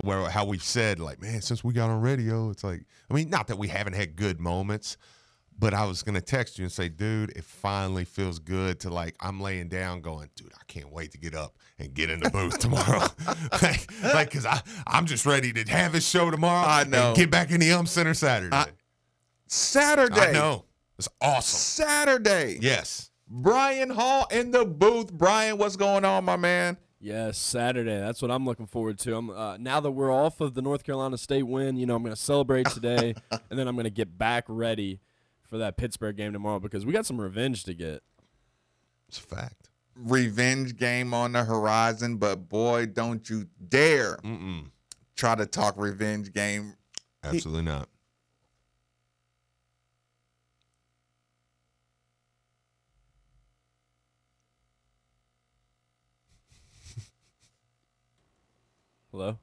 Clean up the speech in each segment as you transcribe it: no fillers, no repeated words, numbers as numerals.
where how we've said, like, man, since we got on radio, it's like, I mean, not that we haven't had good moments, but I was going to text you and say, dude, it finally feels good to, like, I'm laying down going, dude, I can't wait to get up and get in the booth tomorrow. Because I'm just ready to have this show tomorrow. I know. And get back in the Center Saturday. Saturday. I know. It's awesome. Saturday. Yes. Brian Hall in the booth. Brian, what's going on, my man? Yes, Saturday. That's what I'm looking forward to. I'm now that we're off of the North Carolina State win, I'm going to celebrate today, and then I'm going to get back ready for that Pittsburgh game tomorrow because we got some revenge to get. It's a fact. Revenge game on the horizon, but boy, don't you dare try to talk revenge game. Absolutely not. Hello?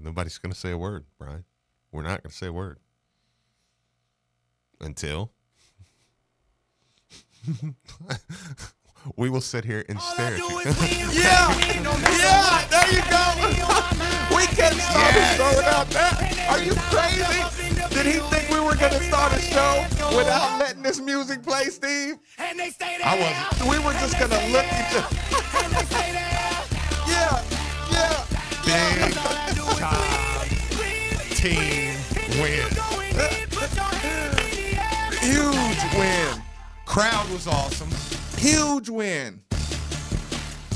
Nobody's going to say a word, Brian. We're not going to say a word. Until we will sit here and stare at you. Yeah, there you go. We can't start a show without that. Are you crazy? Did he think we were going to start a show without letting this music play, Steve? I wasn't. We were just going to look at you. Yeah. Big time team win. Huge win. Crowd was awesome. Huge win.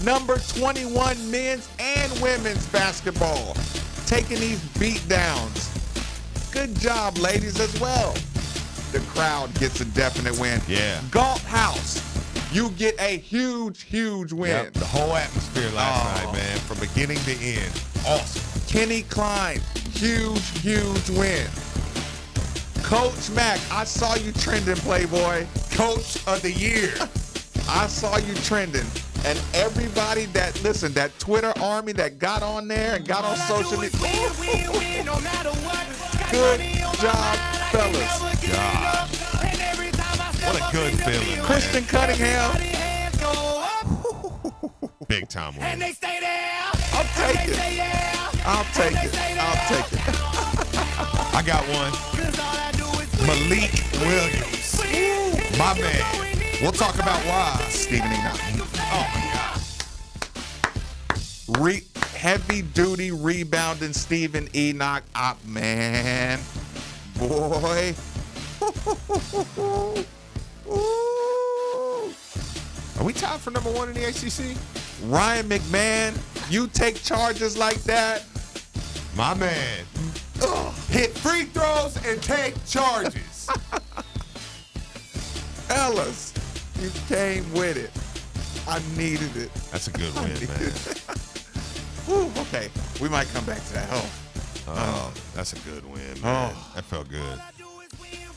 Number 21 men's and women's basketball taking these beat downs. Good job, ladies, as well. The crowd gets a definite win. Yeah. Golf House, you get a huge win. Yep, the whole atmosphere last night, man, from beginning to end. Awesome. Kenny Klein, huge win. Coach Mack, I saw you trending, Playboy. Coach of the year. I saw you trending. And everybody that Twitter army that got on there and got on social media. Good job, fellas. God. What a good feeling, Christian man. Cunningham. Big time win. I'll take it. I got one. Malik Williams. My man. We'll talk about why. Stephen Enoch. Oh, my God. Heavy-duty rebounding Stephen Enoch. Man. Boy. Are we tied for number one in the ACC? Ryan McMahon, you take charges like that. My man. Hit free throws and take charges. Ellis, you came with it. I needed it. That's a good win, man. Whew, okay, we might come back to that. Oh, that's a good win, man. Oh. That felt good.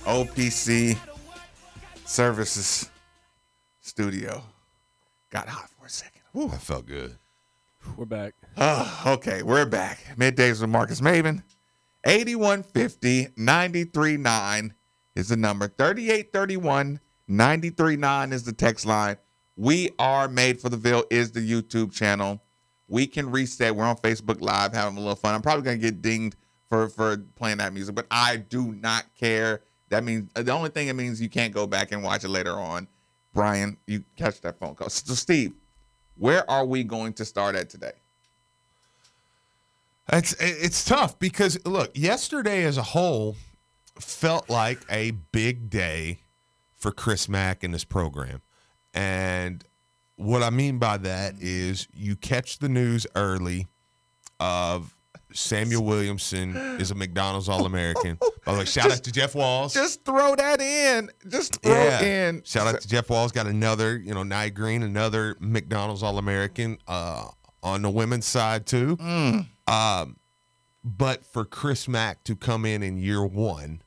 OPC Services Studio got hot for a second. Whew. That felt good. We're back. Oh, okay, we're back. Middays with Marcus Maven. 8150-939 is the number. 3831-939 is the text line. We Are Made for the Ville is the YouTube channel. We can reset. We're on Facebook Live having a little fun. I'm probably going to get dinged for playing that music, but I do not care. That means the only thing it means you can't go back and watch it later on. Brian, you catch that phone call. So, Steve, where are we going to start at today? It's tough because, look, yesterday as a whole felt like a big day for Chris Mack and this program. And what I mean by that is you catch the news early of Samuel Williamson is a McDonald's All-American. By the way, shout out to Jeff Walls. Just throw that in. Just throw it in. Shout out to Jeff Walls. Got another, Nia Green, another McDonald's All-American on the women's side too. But for Chris Mack to come in year one,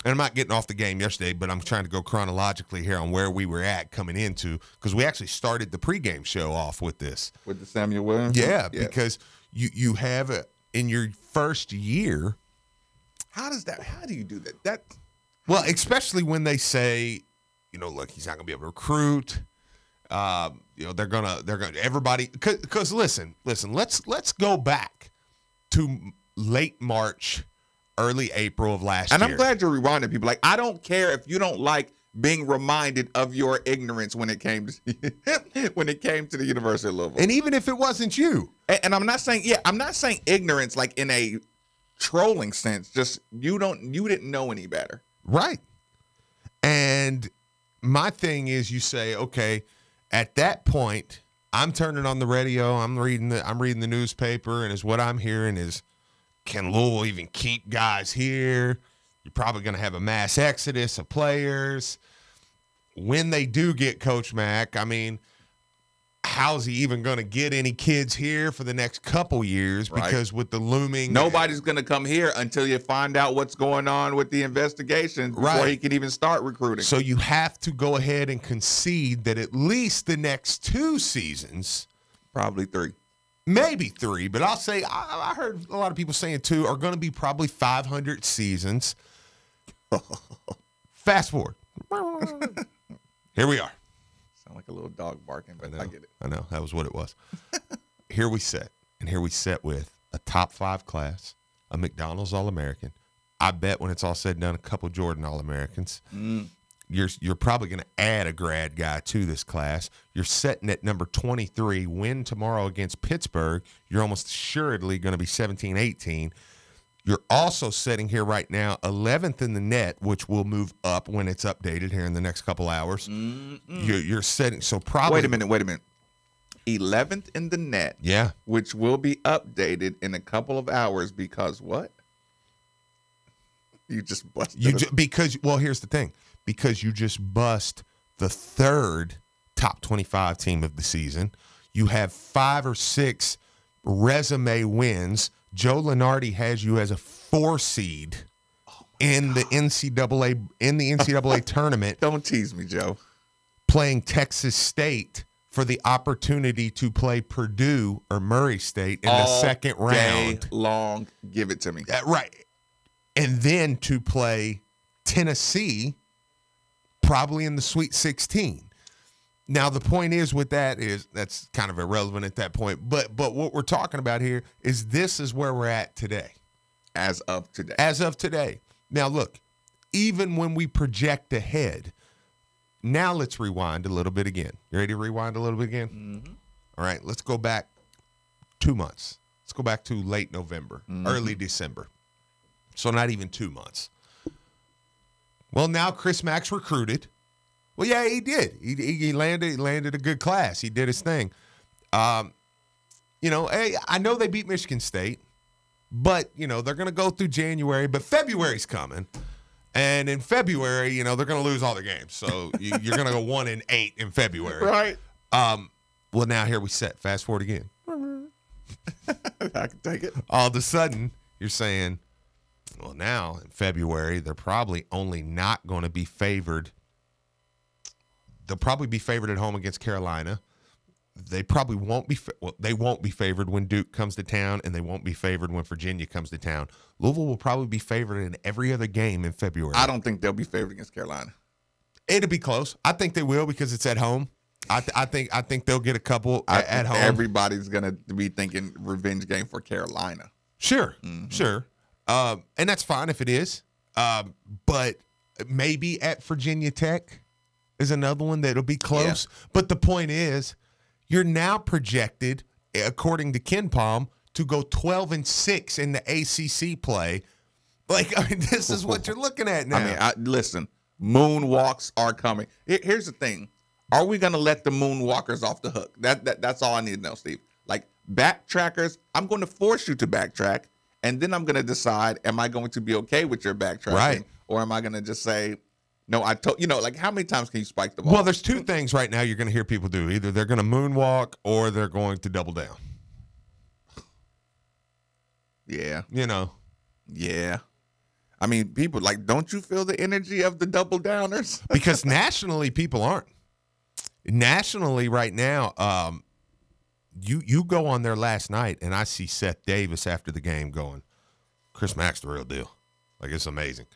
and I'm not getting off the game yesterday, but I'm trying to go chronologically here on where we were at coming into, because we actually started the pregame show off with this. With the Samuel Williams? Yeah, because you have in your first year. How do you do that? Well, especially when they say, look, he's not going to be able to recruit. They're gonna everybody, because listen, let's go back to late March, early April of last And year. I'm glad you're reminding people. Like, I don't care if you don't like being reminded of your ignorance when it came to when it came to the University of Louisville. And even if it wasn't you. And I'm not saying ignorance like in a trolling sense. Just you didn't know any better. Right. And my thing is, you say, okay, at that point, I'm turning on the radio, I'm reading the newspaper, and what I'm hearing is, can Louisville even keep guys here? You're probably going to have a mass exodus of players. When they do get Coach Mack, I mean, how's he even going to get any kids here for the next couple years? Right. Because with the looming, Nobody's going to come here until you find out what's going on with the investigation before Right. he can even start recruiting. So you have to go ahead and concede that at least the next 2 seasons, probably 3. maybe 3, but I'll say I heard a lot of people saying 2 are going to be probably 500 seasons. Fast forward. Here we are. Sound like a little dog barking, but I get it. I know. That was what it was. Here we sit. And here we sit with a top 5 class, a McDonald's All-American. I bet when it's all said and done, a couple Jordan All-Americans. You're probably going to add a grad guy to this class. You're sitting at number 23. Win tomorrow against Pittsburgh. You're almost assuredly going to be 17-18. You're also sitting here right now 11th in the net, which will move up when it's updated here in the next couple hours. You're sitting, so probably. Wait a minute. 11th in the net. Yeah. Which will be updated in a couple of hours because what? You just busted. Because here's the thing. Because you just bust the 3rd top 25 team of the season. You have 5 or 6 resume wins. Joe Lenardi has you as a 4 seed in the NCAA tournament. Don't tease me, Joe. Playing Texas State for the opportunity to play Purdue or Murray State in the second round. Day long, give it to me. Right. And then to play Tennessee probably in the Sweet 16. Now, the point is with that is that's kind of irrelevant at that point. But what we're talking about here is this is where we're at today. As of today. As of today. Now, look, even when we project ahead, now let's rewind a little bit again. You ready to rewind a little bit again? Mm-hmm. All right, let's go back 2 months. Let's go back to late November, early December. So not even 2 months. Well, now Chris Mack's recruited. Well, yeah, he did. He landed a good class. He did his thing. Hey, I know they beat Michigan State, but, they're going to go through January. But February's coming. And in February, they're going to lose all their games. So you're going to go 1-8 in February. Right. Well, now here we sit. Fast forward again. I can take it. All of a sudden, you're saying, well, now in February, they're probably only not going to be favored. They'll probably be favored at home against Carolina. They probably won't be they won't be favored when Duke comes to town, and they won't be favored when Virginia comes to town. Louisville will probably be favored in every other game in February. I don't think they'll be favored against Carolina. It'll be close. I think they will because it's at home. I think they'll get a couple at home. Everybody's gonna be thinking revenge game for Carolina. Sure, sure, and that's fine if it is. But maybe at Virginia Tech is another one that'll be close. Yeah. But the point is, you're now projected, according to Ken Palm, to go 12-6 in the ACC play. This is what you're looking at now. Listen, moonwalks are coming. Here's the thing. Are we going to let the moonwalkers off the hook? That's all I need to know, Steve. Like, backtrackers, I'm going to force you to backtrack, and then I'm going to decide, am I going to be okay with your backtracking? Right. Or am I going to just say, no, how many times can you spike the ball? Well, there's 2 things right now you're going to hear people do. Either they're going to moonwalk or they're going to double down. Yeah. Yeah. I mean, people, don't you feel the energy of the double downers? Because nationally, people aren't. Nationally, right now, you go on there last night, and I see Seth Davis after the game going, Chris Mack's the real deal. It's amazing.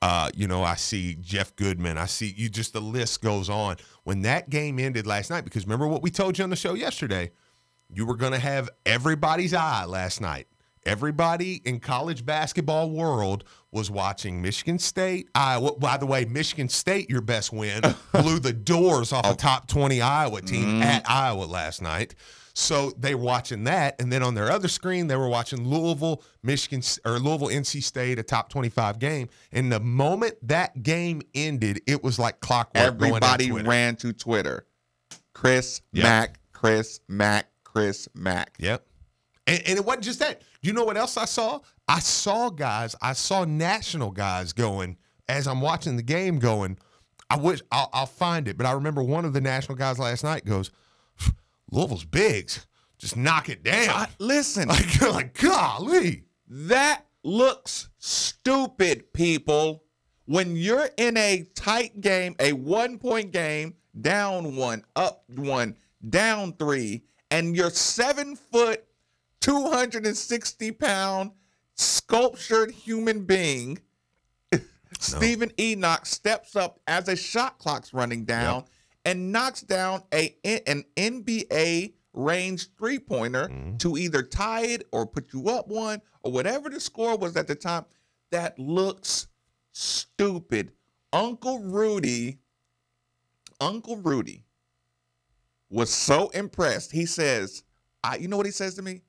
I see Jeff Goodman. I see the list goes on. When that game ended last night, because remember what we told you on the show yesterday, you were going to have everybody's eye last night. Everybody in college basketball world was watching Michigan State, Iowa. By the way, Michigan State, your best win, blew the doors off a top 20 Iowa team at Iowa last night. So they were watching that, and then on their other screen, they were watching Louisville, NC State, a top 25 game. And the moment that game ended, it was like clockwork. Everybody ran to Twitter. Chris Mack, Chris Mack, Chris Mack. Yep. And it wasn't just that. You know what else I saw? I saw national guys going, as I'm watching the game going, I'll find it. But I remember one of the national guys last night goes, Louisville's bigs. Just knock it down. Listen. Like, golly. That looks stupid, people. When you're in a tight game, a 1-point game, down 1, up 1, down 3, and you're 7 foot, 260-pound, sculptured human being, Stephen Enoch steps up as a shot clock's running down and knocks down an NBA range three-pointer to either tie it or put you up 1 or whatever the score was at the time. That looks stupid. Uncle Rudy was so impressed. He says, you know what he says to me?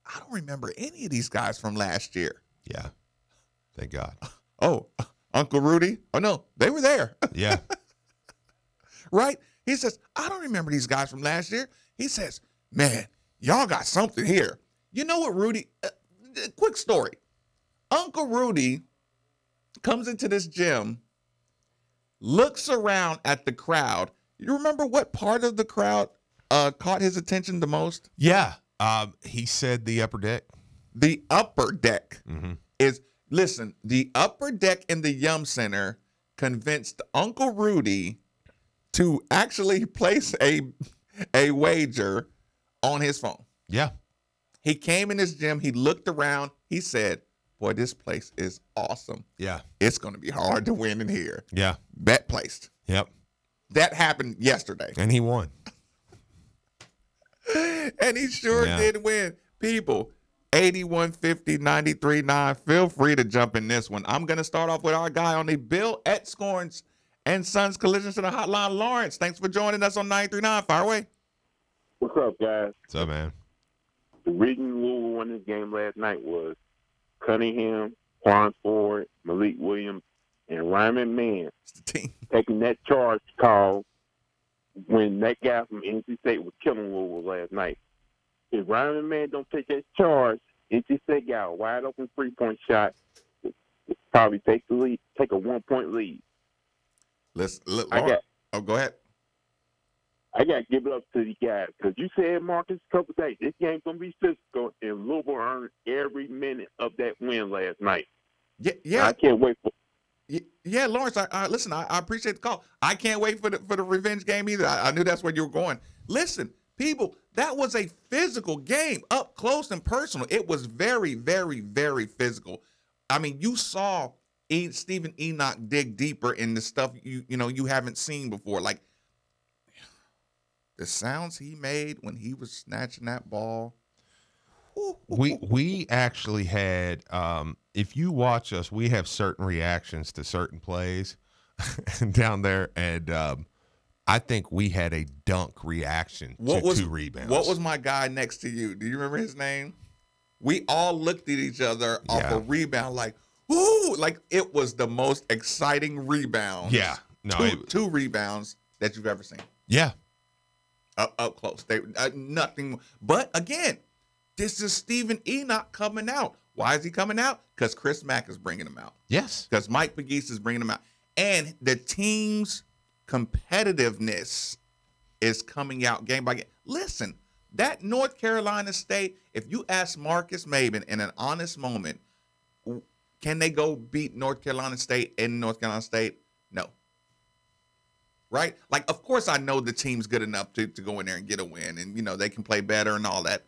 I don't remember any of these guys from last year. Yeah. Thank God. Oh, Uncle Rudy? Oh, no, they were there. Yeah. Right? He says, I don't remember these guys from last year. He says, man, y'all got something here. You know what, Rudy? Quick story. Uncle Rudy comes into this gym, looks around at the crowd. You remember what part of the crowd caught his attention the most? Yeah. He said the upper deck. The upper deck is, listen, the upper deck in the Yum Center convinced Uncle Rudy to actually place a wager on his phone. Yeah. He came in his gym. He looked around. He said, boy, this place is awesome. Yeah. It's going to be hard to win in here. Yeah. Bet placed. Yep. That happened yesterday. And he won. And he sure did win. People, 8150-93.9. Feel free to jump in this one. I'm going to start off with our guy on the Bill at Scorns and Sons Collision Center Hotline, Lawrence. Thanks for joining us on 93.9. Fire away. What's up, guys? What's up, man? The reason Louisville won this game last night was Cunningham, Quan Ford, Malik Williams, and Ryman Mann It's the team. taking that charge call when that guy from NC State was killing Louisville last night. If Ryman Mann don't take that charge, NC State got a wide open 3-point shot. Probably take the lead, take a 1-point lead. Go ahead. I got to give it up to the guys because you said, Marcus, a couple days, this game's going to be physical, and Louisville earned every minute of that win last night. Yeah. I can't wait for. Yeah, Lawrence. Listen. I appreciate the call. I can't wait for the revenge game either. I knew that's where you were going. Listen, people, that was a physical game, up close and personal. It was very, very, very physical. I mean, you saw Stephen Enoch dig deeper in the stuff you haven't seen before, like the sounds he made when he was snatching that ball. We actually had, if you watch us, we have certain reactions to certain plays down there, and I think we had a dunk reaction to 2 rebounds. What was my guy next to you? Do you remember his name? We all looked at each other off a rebound like, ooh, like it was the most exciting rebound. Yeah. No, two rebounds that you've ever seen. Yeah. Up close. They nothing. But again, this is Stephen Enoch coming out. Why is he coming out? Because Chris Mack is bringing him out. Yes. Because Mike Pegues is bringing him out. And the team's competitiveness is coming out game by game. Listen, that North Carolina State, if you ask Marcus Maben in an honest moment, can they go beat North Carolina State in North Carolina State? No. Right? Like, of course I know the team's good enough to go in there and get a win, and, they can play better and all that.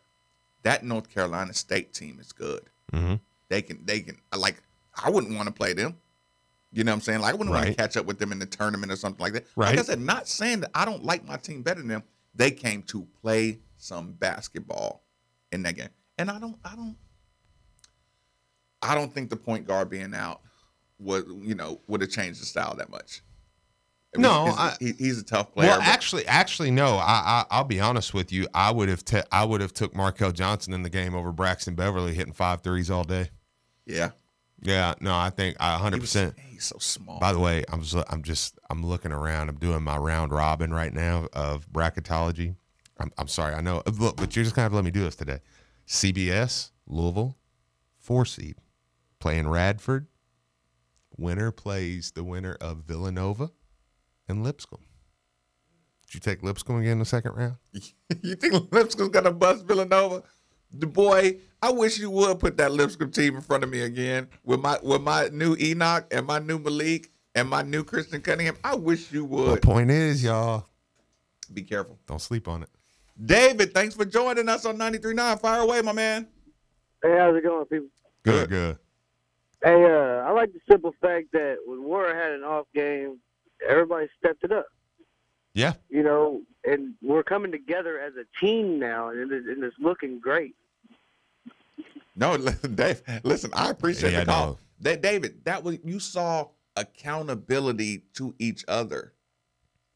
That North Carolina State team is good. Mm-hmm. They can, like, I wouldn't want to play them. You know what I'm saying? Like, I wouldn't want to catch up with them in the tournament or something like that. Right. Like I said, not saying that I don't like my team better than them. They came to play some basketball in that game. And I don't I don't think the point guard being out would have changed the style that much. I mean, he's a tough player. Well, actually, no. I'll be honest with you. I would have took Markel Johnson in the game over Braxton Beverly hitting 5 threes all day. Yeah. Yeah. No, I think 100%. He's so small. By the way, I'm looking around. I'm doing my round robin right now of bracketology. I'm sorry. I know. Look, but you're just gonna have to let me do this today. CBS, Louisville, 4 seed, playing Radford. Winner plays the winner of Villanova and Lipscomb. Did you take Lipscomb again in the second round? You think Lipscomb's gonna bust Villanova? The boy, I wish you would put that Lipscomb team in front of me again with my new Enoch and my new Malik and my new Christian Cunningham. I wish you would. The point is, y'all, be careful. don't sleep on it. David, thanks for joining us on 93.9. Fire away, my man. Hey, how's it going, people? Good. Hey, I like the simple fact that when Warren had an off game, everybody stepped it up. Yeah. You know, and we're coming together as a team now, and it's looking great. No, Dave, listen, I appreciate the call. No. David, you saw accountability to each other.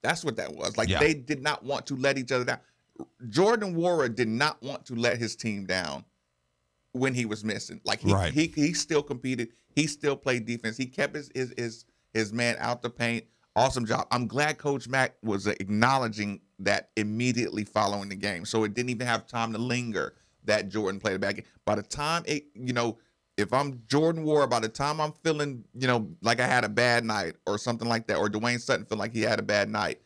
That's what that was. Like, they did not want to let each other down. Jordan Nwora did not want to let his team down when he was missing. Like, he still competed. He still played defense. He kept his man out the paint. Awesome job. I'm glad Coach Mack was acknowledging that immediately following the game. So it didn't even have time to linger that Jordan played a bad game. By the time if I'm Jordan Nwora, by the time I'm feeling, like I had a bad night or something like that, or Dwayne Sutton feel like he had a bad night,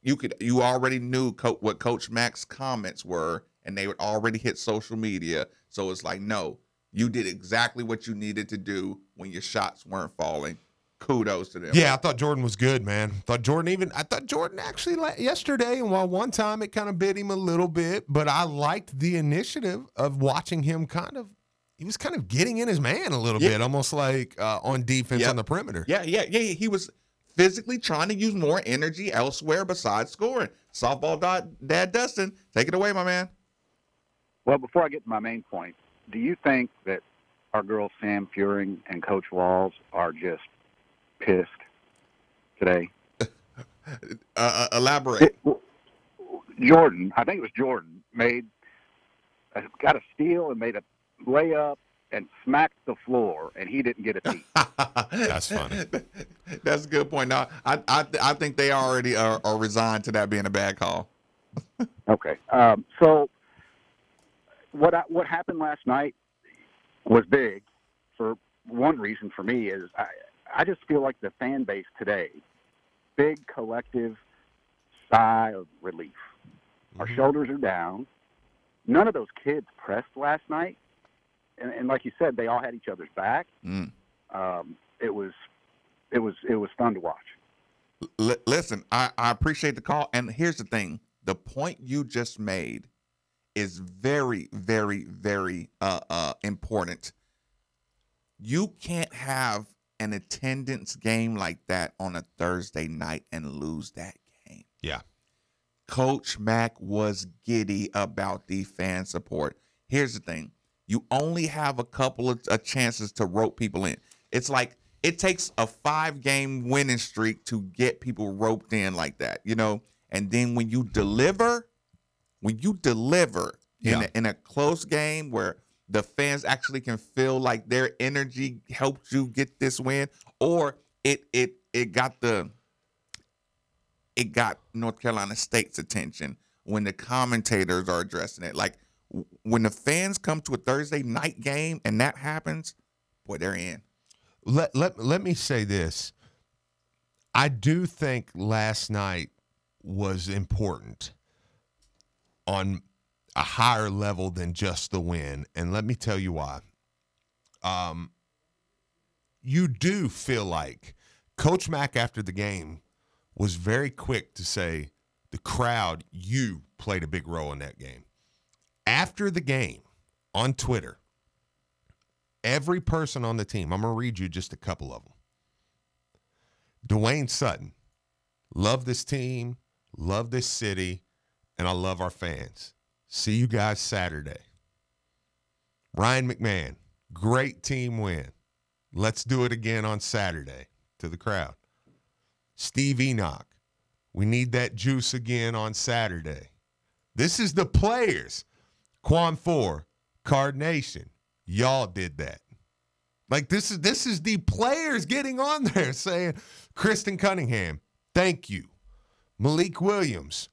you already knew what Coach Mack's comments were, and they would already hit social media. So it's like, no, you did exactly what you needed to do when your shots weren't falling. Kudos to them. Yeah, I thought Jordan was good, man. I thought Jordan actually yesterday, and while one time it kind of bit him a little bit, but I liked the initiative of watching him he was kind of getting in his man a little bit, almost like on defense on the perimeter. Yeah. He was physically trying to use more energy elsewhere besides scoring. Softball Dad Dustin, take it away, my man. Well, before I get to my main point, do you think that our girls Sam Furing and Coach Walls are just pissed today? Elaborate. Jordan, I think it was Jordan, got a steal and made a layup and smacked the floor, and he didn't get a tee. That's funny. That's a good point. Now, I think they already are resigned to that being a bad call. Okay. So what happened last night was big. For one reason for me is I just feel like the fan base today, big collective sigh of relief. Our shoulders are down. None of those kids pressed last night. And like you said, they all had each other's back. It was fun to watch. Listen, I appreciate the call. And here's the thing. The point you just made is very, very, very important. You can't have an attendance game like that on a Thursday night and lose that game. Yeah. Coach Mack was giddy about the fan support. Here's the thing. You only have a couple of chances to rope people in. It's like it takes a 5-game winning streak to get people roped in like that, And then when you deliver in a close game where the fans actually can feel like their energy helped you get this win, or it got North Carolina State's attention when the commentators are addressing it. Like when the fans come to a Thursday night game and that happens, boy, they're in. Let me say this. I do think last night was important on a higher level than just the win. And let me tell you why. You do feel like Coach Mack after the game was very quick to say, the crowd, you played a big role in that game. After the game on Twitter, every person on the team, I'm going to read you just a couple of them. Dwayne Sutton, love this team, love this city, and I love our fans. See you guys Saturday. Ryan McMahon, Great team win. Let's do it again on Saturday to the crowd. Steve Enoch, we need that juice again on Saturday. This is the players. Quan 4, Card Nation, y'all did that. Like this is the players getting on there saying, Kristen Cunningham, thank you. Malik Williams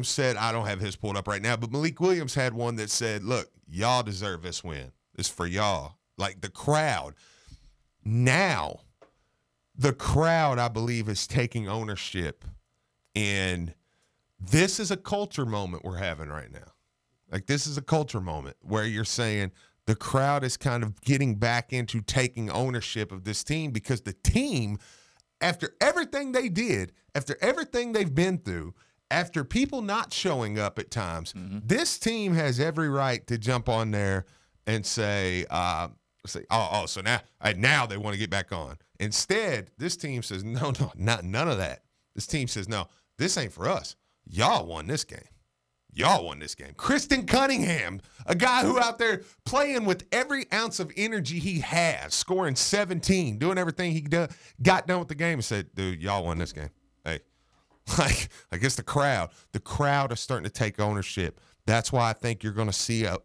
said, I don't have his pulled up right now, but Malik Williams had one that said, look, y'all deserve this win. It's for y'all. Like the crowd. Now, the crowd, I believe, is taking ownership. And this is a culture moment we're having right now. Like this is a culture moment where you're saying the crowd is kind of getting back into taking ownership of this team because the team, after everything they did, after everything they've been through, after people not showing up at times, this team has every right to jump on there and say, so now they want to get back on. Instead, this team says, no, none of that. This team says, no, this ain't for us. Y'all won this game. Y'all won this game. Kristen Cunningham, a guy who out there playing with every ounce of energy he has, scoring 17, doing everything he got done with the game and said, dude, y'all won this game. Hey, like I guess the crowd is starting to take ownership. That's why I think you're going to see a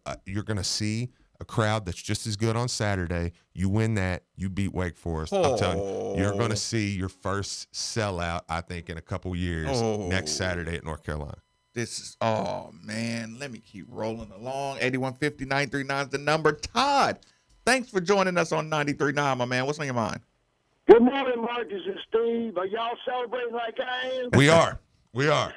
crowd that's just as good on Saturday. You win that, you beat Wake Forest. I'm telling you, you're going to see your first sellout, I think, in a couple years next Saturday at North Carolina. Oh, man, let me keep rolling along. 8150-939 is the number. Todd, thanks for joining us on 93.9, my man. What's on your mind? Good morning, Marcus and Steve. Are y'all celebrating like I am? We are. We are.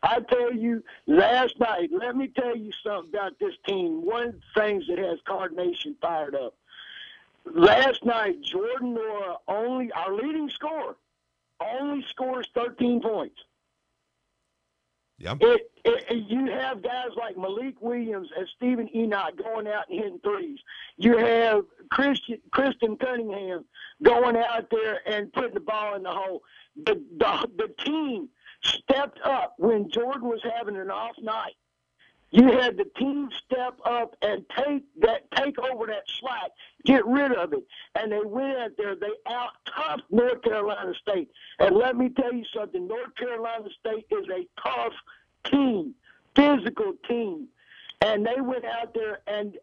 I tell you, last night, let me tell you something about this team. One of the things that has Card Nation fired up. Last night, Jordan Nora, our leading scorer, only scores 13 points. Yep. You have guys like Malik Williams and Stephen Enoch going out and hitting threes. You have Kristen Cunningham going out there and putting the ball in the hole. The team stepped up when Jordan was having an off night. You had the team step up and take over that slack, get rid of it. And they went out there, they out-toughed North Carolina State. And let me tell you something, North Carolina State is a tough team, physical team. And they went out there and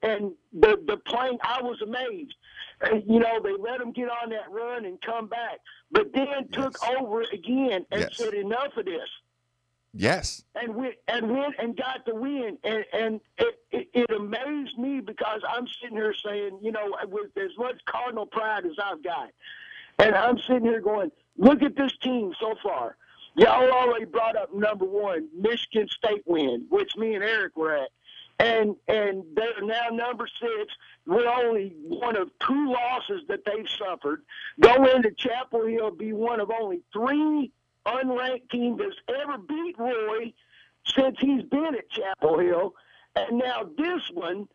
the playing, I was amazed. They let them get on that run and come back. But then took over again and said, enough of this. Yes. And went and got the win. And it amazed me because I'm sitting here saying, with as much Cardinal pride as I've got, and I'm sitting here going, look at this team so far. Y'all already brought up number one, Michigan State win, which me and Eric were at. And they're now number 6. We're only one of 2 losses that they've suffered. Go into Chapel Hill, be one of only 3 unranked team that's ever beat Roy since he's been at Chapel Hill. And now this one,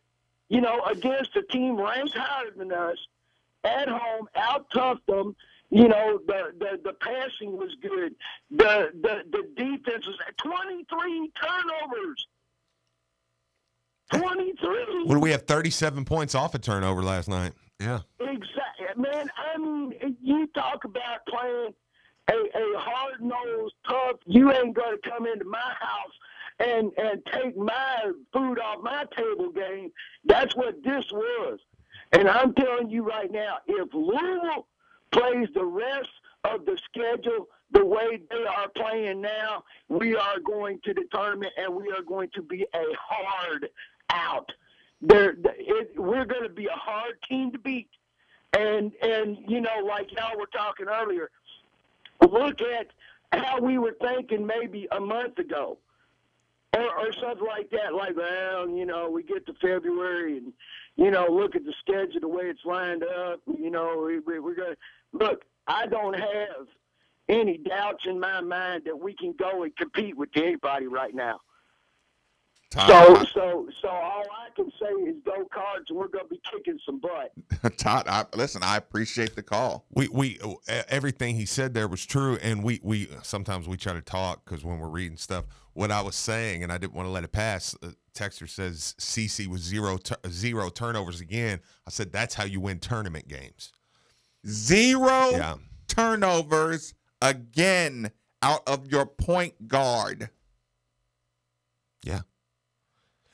against a team ranked higher than us, at home, out-toughed them. The passing was good. The defense was at 23 turnovers. 23. What do we have? 37 points off a turnover last night. Yeah. Exactly. Man, I mean, you talk about playing a hard-nosed, tough, you ain't going to come into my house and take my food off my table game. That's what this was. And I'm telling you right now, if Louisville plays the rest of the schedule the way they are playing now, we are going to the tournament and we are going to be a hard out. We're going to be a hard team to beat. And like y'all were talking earlier, look at how we were thinking maybe a month ago or something like that. Like, well, we get to February and, look at the schedule, the way it's lined up. We're going to – look, I don't have any doubts in my mind that we can go and compete with anybody right now. Todd, So all I can say is go Cards, and we're going to be kicking some butt. Todd, I appreciate the call. We everything he said there was true, and we sometimes we try to talk because when we're reading stuff, what I was saying, and I didn't want to let it pass Texter says CC was zero turnovers again. I said that's how you win tournament games. Zero turnovers again out of your point guard. Yeah.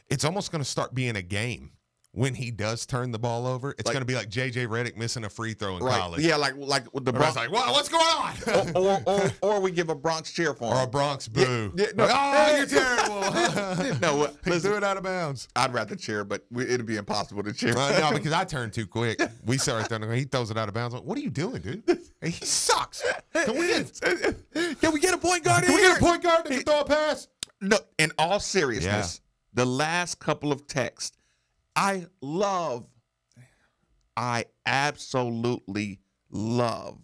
It's almost going to start being a game. When he does turn the ball over, it's going to be like J.J. Redick missing a free throw in college. Yeah, like with the Bronx. Like, what's going on? or we give a Bronx cheer for him. Or a Bronx boo. No. Oh, you're terrible. No, He threw it out of bounds. I'd rather cheer, but it'd be impossible to cheer. No, because I turned too quick. We saw right there. He throws it out of bounds. Like, what are you doing, dude? He sucks. Can we get a point guard Can we get a point guard that can throw a pass? No, in all seriousness, the last couple of texts, I absolutely love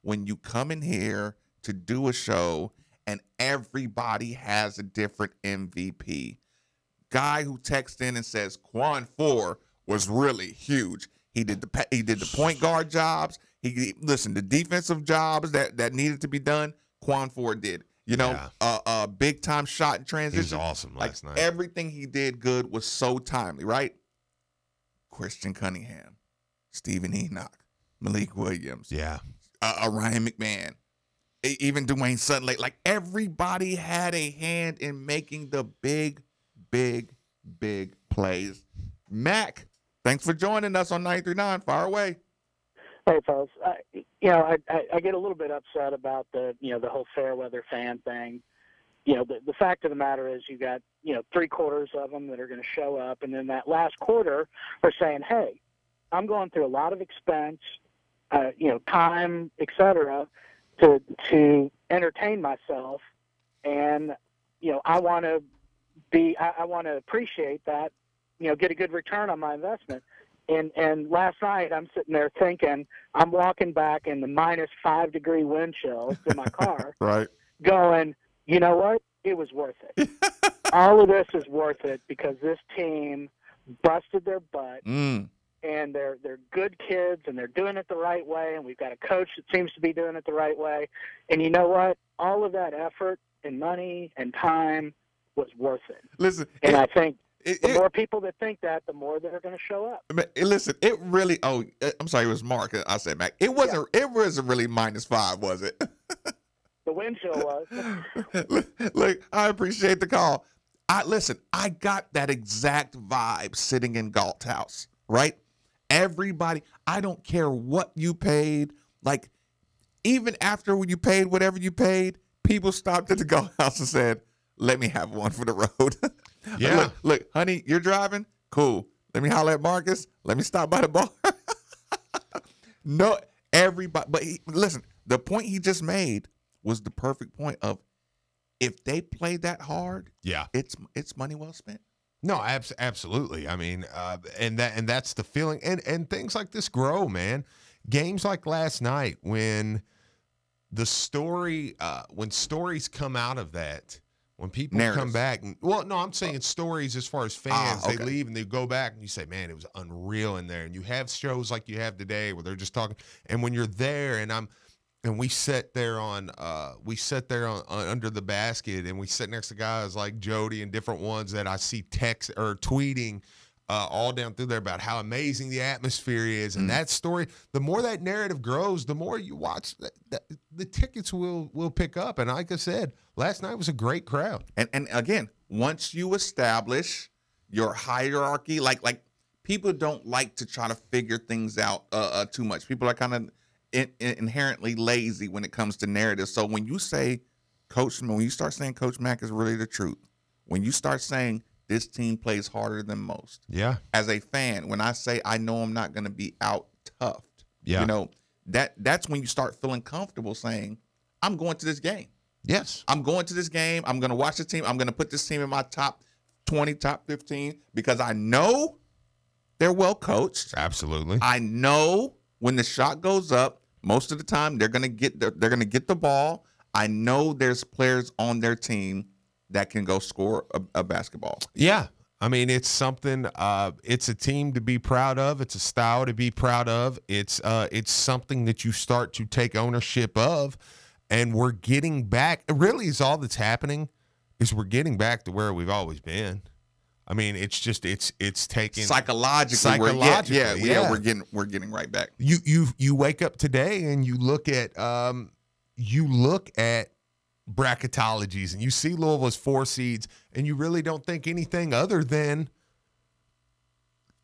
when you come in here to do a show and everybody has a different MVP. Guy who texts in and says Quan 4 was really huge. He did the point guard jobs. The defensive jobs that needed to be done, Quan 4 did. A big time shot in transition. He was awesome last night. Everything he did good was so timely, right? Christian Cunningham, Stephen Enoch, Malik Williams, Ryan McMahon, even Dwayne Sutton. Like everybody had a hand in making the big plays. Mac, thanks for joining us on 93.9. Fire away. Hey, folks. I get a little bit upset about the whole fair weather fan thing. The fact of the matter is you got, 3/4 of them that are going to show up. And then that last quarter are saying, hey, I'm going through a lot of expense, time, et cetera, to entertain myself. And, I want to appreciate that, get a good return on my investment. And last night I'm sitting there thinking, I'm walking back in the -5-degree wind chill to my car, right? Going, you know what? It was worth it. All of this is worth it because this team busted their butt, and they're good kids, and they're doing it the right way, and we've got a coach that seems to be doing it the right way. And you know what? All of that effort and money and time was worth it. Listen, and I think the more people that think that, the more they're going to show up. Listen, it really. Oh, I'm sorry, it was Mark. I said Mac. It wasn't. Yeah. It wasn't really -5, was it? The wind chill was. Look, I appreciate the call. I got that exact vibe sitting in Galt's house. Right? Everybody. I don't care what you paid. Like, even after when you paid whatever you paid, people stopped at the Galt house and said, "Let me have one for the road." Yeah. Look, honey, you're driving? Cool. Let me holler at Marcus. Let me stop by the bar. No, everybody. But listen, the point he just made was the perfect point of if they play that hard, it's money well spent. No, absolutely. I mean, and that's the feeling. And things like this grow, man. Games like last night when the story, when stories come out of that, when people come back, I'm saying stories as far as fans, they leave and they go back and you say, man, it was unreal in there. And you have shows like you have today where they're just talking. And when you're there and we sit there on under the basket and we sit next to guys like Jody and different ones that I see text or tweeting all down through there about how amazing the atmosphere is. And that story, the more that narrative grows, the more you watch, the tickets will pick up. And like I said, last night was a great crowd. And again, once you establish your hierarchy, like people don't like to try to figure things out too much. People are kind of inherently lazy when it comes to narrative. So when you say when you start saying Coach Mack is really the truth, when you start saying this team plays harder than most. Yeah. As a fan, when I say I know I'm not going to be out toughed, that's when you start feeling comfortable saying, I'm going to this game. Yes. I'm going to this game. I'm going to watch the team. I'm going to put this team in my top 20, top 15 because I know they're well coached. Absolutely. I know when the shot goes up, most of the time they're going to get the ball. I know there's players on their team that can go score a basketball. Yeah. I mean, it's something, it's a team to be proud of. It's a style to be proud of. It's something that you start to take ownership of, and we're getting back. Really is all that's happening is we're getting back to where we've always been. I mean, it's just it's taken Psychologically, yeah. we're getting right back. You wake up today and you look at bracketologies and you see Louisville as 4 seeds and you really don't think anything other than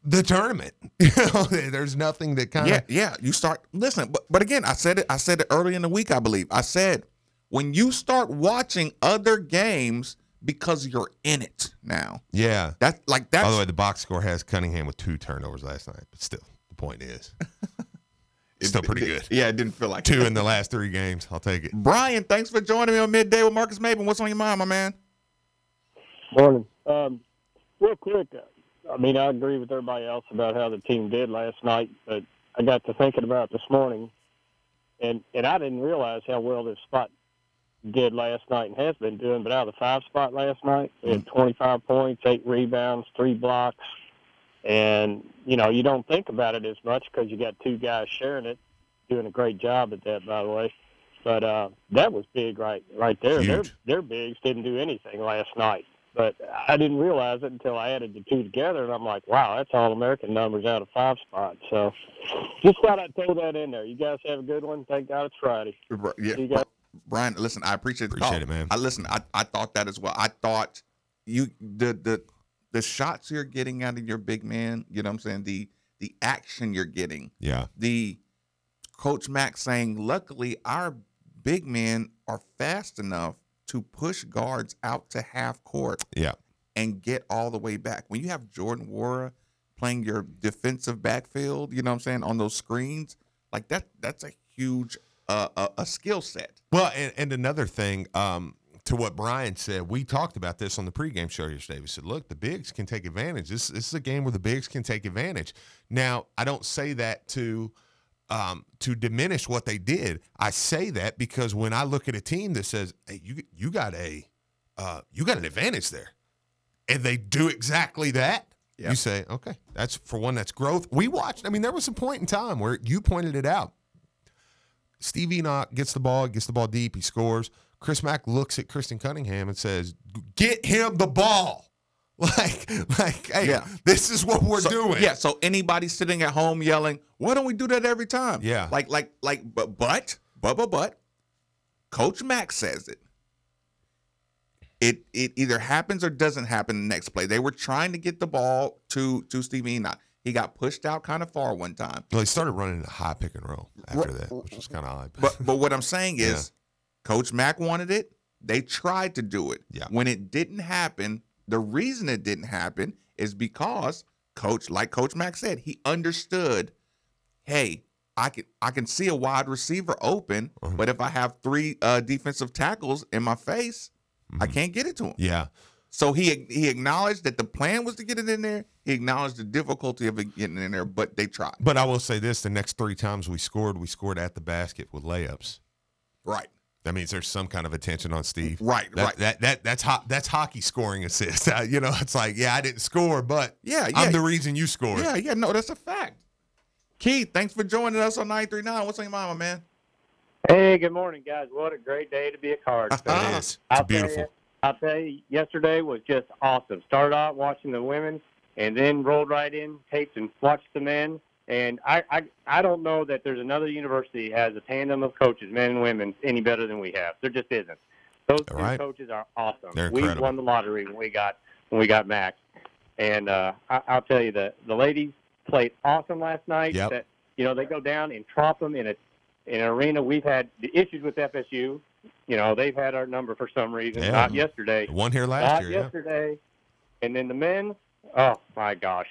the tournament. There's nothing that kind of You start listen, but again, I said it early in the week. I believe I said when you start watching other games because you're in it now. Yeah, that's. By the way, the box score has Cunningham with 2 turnovers last night, but still, the point is, it's still pretty good. Yeah, it didn't feel like 2 in the last 3 games. I'll take it. Brian, thanks for joining me on Midday with Marcus Maben. What's on your mind, my man? Morning. Real quick, I mean, I agree with everybody else about how the team did last night, but I got to thinking about it this morning, and I didn't realize how well this spot did last night and has been doing, but out of the 5 spot last night, they had 25 points, 8 rebounds, 3 blocks, and, you know, you don't think about it as much because you got 2 guys sharing it, doing a great job at that, by the way. But that was big right there. Huge. Their bigs didn't do anything last night. But I didn't realize it until I added the 2 together, and I'm like, wow, that's All-American numbers out of 5 spots. So just thought I'd throw that in there. You guys have a good one. Thank God it's Friday. Yeah. See you guys. Brian, listen, I appreciate it, man. I thought that as well. I thought the shots you're getting out of your big man, you know what I'm saying? The action you're getting. Yeah. The Coach Mack saying, luckily our big men are fast enough to push guards out to half court. Yeah. And get all the way back. When you have Jordan Wara playing your defensive backfield, you know what I'm saying, on those screens, like that's a huge a skill set. Well, and another thing, to what Brian said, we talked about this on the pregame show yesterday. We said, look, the bigs can take advantage. This is a game where the bigs can take advantage. Now, I don't say that to diminish what they did. I say that because when I look at a team that says, hey, you got an advantage there, and they do exactly that, you say, okay, that's growth. We watched. I mean, there was a point in time where you pointed it out. Steve Enoch gets the ball deep, he scores. Chris Mack looks at Kristen Cunningham and says, get him the ball. Like, hey, this is what we're doing. Yeah, so anybody sitting at home yelling, why don't we do that every time? Yeah. But Coach Mack says it. It either happens or doesn't happen the next play. They were trying to get the ball to Steve Enoch. He got pushed out kind of far one time. Well, he started running a high pick and roll after that, which was kind of odd. But what I'm saying is, Coach Mack wanted it. They tried to do it. Yeah. When it didn't happen, the reason it didn't happen is because Coach Mack said, he understood, hey, I can see a wide receiver open, but if I have 3 defensive tackles in my face, I can't get it to him. Yeah. So he acknowledged that the plan was to get it in there. He acknowledged the difficulty of it getting in there, but they tried. But I will say this: the next 3 times we scored at the basket with layups. Right. That means there's some kind of attention on Steve. Right. That's hockey scoring assist. It's like, I didn't score, but I'm the reason you scored. Yeah. No, that's a fact. Keith, thanks for joining us on 939. What's on your mind, my man? Hey, good morning, guys. What a great day to be a Cards fan. It is. It's beautiful. I'll tell you, yesterday was just awesome. Started out watching the women and then rolled right in, taped and watched the men. And I don't know that there's another university that has a tandem of coaches, men and women, any better than we have. There just isn't. Those 2 coaches are awesome. They're we incredible. won the lottery when we got Max. And I'll tell you, the ladies played awesome last night. Yep. That, they go down and tromp them in an arena. We've had the issues with FSU. They've had our number for some reason. Yeah. Not yesterday. One here last year. Not yesterday. And then the men, oh, my gosh.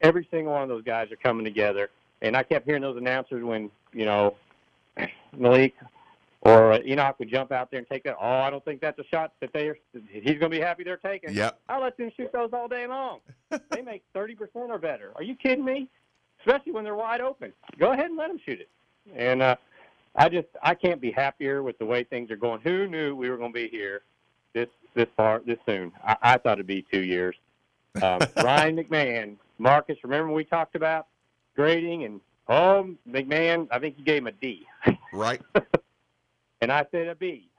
Every single one of those guys are coming together. And I kept hearing those announcers when, Malik or Enoch would jump out there and take that. Oh, I don't think that's a shot that he's going to be happy they're taking. Yep. I let them shoot those all day long. They make 30% or better. Are you kidding me? Especially when they're wide open. Go ahead and let them shoot it. And I can't be happier with the way things are going. Who knew we were going to be here this soon? I thought it'd be 2 years. Ryan McMahon, Marcus, remember we talked about grading and McMahon, I think you gave him a D. Right. And I said a B.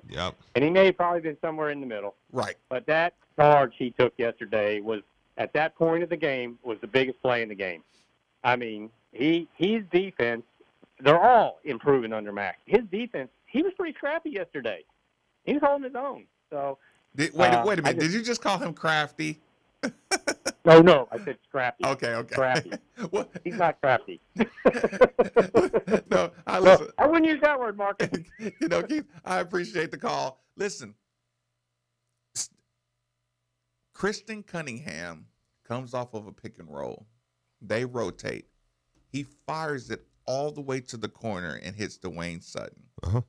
Yep. And he may have probably been somewhere in the middle. Right. But that charge he took yesterday was, at that point of the game, was the biggest play in the game. I mean, his defense, they're all improving under Mac. His defense, he was pretty scrappy yesterday. He was holding his own. So Wait a minute. Did you just call him crafty? No, I said scrappy. Okay. Scrappy. What? He's not crafty. No, listen. I wouldn't use that word, Marcus. Keith, I appreciate the call. Listen, Kristen Cunningham comes off of a pick and roll. They rotate. He fires it all the way to the corner and hits Dwayne Sutton. Uh-huh.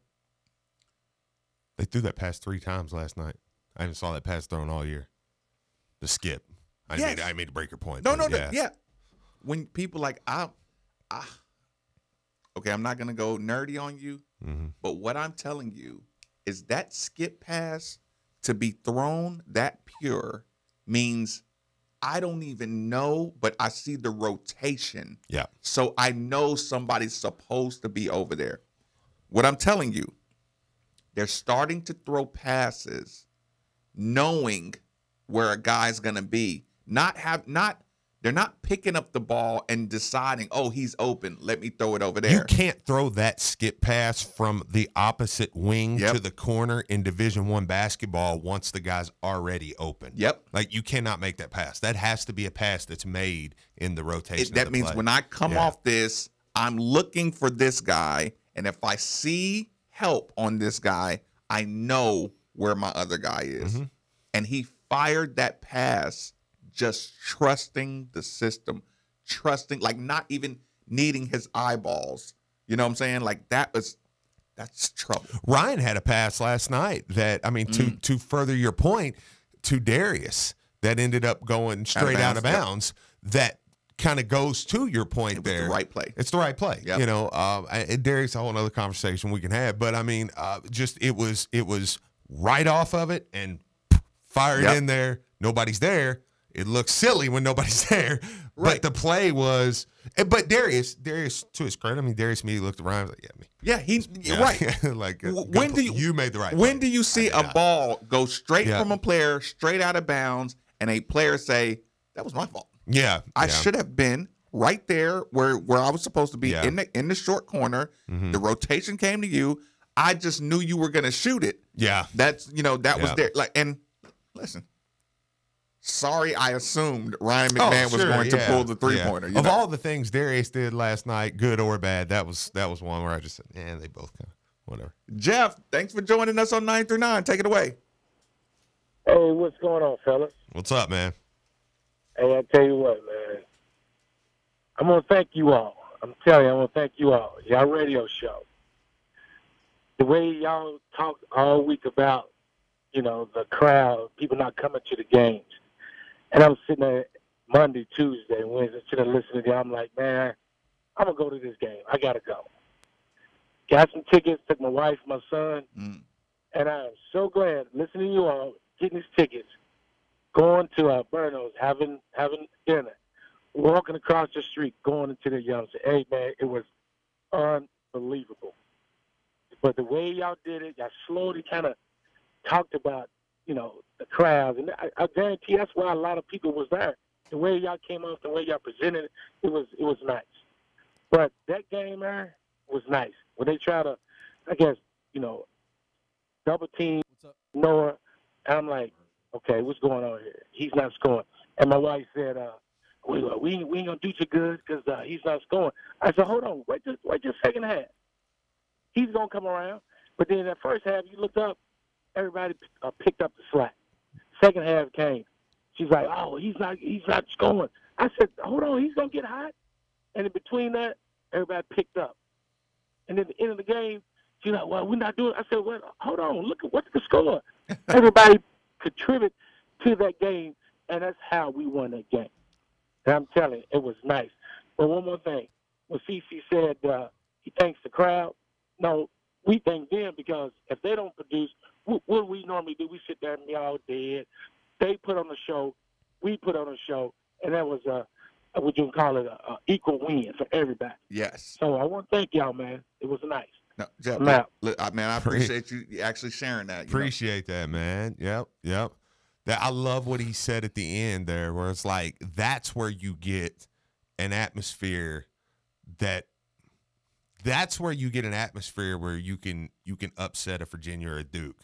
They threw that pass 3 times last night. I haven't saw that pass thrown all year. The skip. I made to break your point. No, yeah. When people like, okay, I'm not going to go nerdy on you, but what I'm telling you is that skip pass to be thrown that pure means I don't even know, but I see the rotation. Yeah. So I know somebody's supposed to be over there. What I'm telling you, they're starting to throw passes knowing where a guy's going to be. They're not picking up the ball and deciding, oh, he's open, let me throw it over there. You can't throw that skip pass from the opposite wing to the corner in Division I basketball once the guy's already open. Yep. Like, you cannot make that pass. That has to be a pass that's made in the rotation. That means when I come off this, I'm looking for this guy, and if I see help on this guy, I know where my other guy is. Mm-hmm. And he fired that pass just trusting the system, like not even needing his eyeballs. You know what I'm saying? Like that's trouble. Ryan had a pass last night that, to further your point, to Darius, that ended up going straight out of bounds. That kind of goes to your point there. It's the right play. It's the right play. Yep. And Darius, a whole other conversation we can have. But it was right off of it and fired in there. Nobody's there. It looks silly when nobody's there. Right. But the play was. But Darius, to his credit, Darius immediately looked around. Was like, right. Like, when do you made the right? When play. do you see a ball go straight from a player, straight out of bounds, and a player say, "That was my fault"? Yeah, I should have been right there where I was supposed to be in the short corner. Mm-hmm. The rotation came to you. I just knew you were going to shoot it. Yeah, that was there. Like, and listen. Sorry, I assumed Ryan McMahon was going to pull the 3-pointer. Of all the things Darius did last night, good or bad, that was one where I just said, they both kind of whatever. Jeff, thanks for joining us on 9 through 9. Take it away. Hey, what's going on, fellas? What's up, man? Hey, I tell you what, man. I'm gonna thank you all. I'm telling you, I'm gonna thank you all. Y'all radio show. The way y'all talk all week about, the crowd, people not coming to the games. And I'm sitting there Monday, Tuesday, Wednesday, sitting there listening to you. I'm like, man, I'm going to go to this game. I got to go. Got some tickets, took my wife, my son, and I am so glad listening to you all, getting these tickets, going to Berno's, having dinner, walking across the street, going into the young. Hey, man, it was unbelievable. But the way y'all did it, y'all slowly kind of talked about, the crowds, and I guarantee that's why a lot of people was there. The way y'all came off, the way y'all presented it was nice. But that game there was nice. When they try to, I guess, double team Noah, and I'm like, okay, what's going on here? He's not scoring. And my wife said, we ain't gonna do too good because he's not scoring. I said, hold on, wait just second half. He's gonna come around. But then in that first half, you looked up, everybody picked up the slack. Second half came. She's like, oh, he's not scoring. I said, hold on, he's gonna get hot. And in between that, everybody picked up. And at the end of the game, she's like, well, we're not doing it. I said, well, hold on, look at what's the score. Everybody contributed to that game, and that's how we won that game. And I'm telling you, it was nice. But one more thing. When CC said he thanks the crowd, no, we thank them because if they don't produce, what do we normally do? We sit there and be all dead. They put on the show. We put on a show. And that was, what you can call it, a equal win for everybody. Yes. So I want to thank y'all, man. It was nice. No, Jeff, I'm out. man, I appreciate you actually sharing that. Appreciate that, man. Yep. That I love what he said at the end there, where it's like that's where you get an atmosphere that's where you get an atmosphere where you can upset a Virginia or a Duke.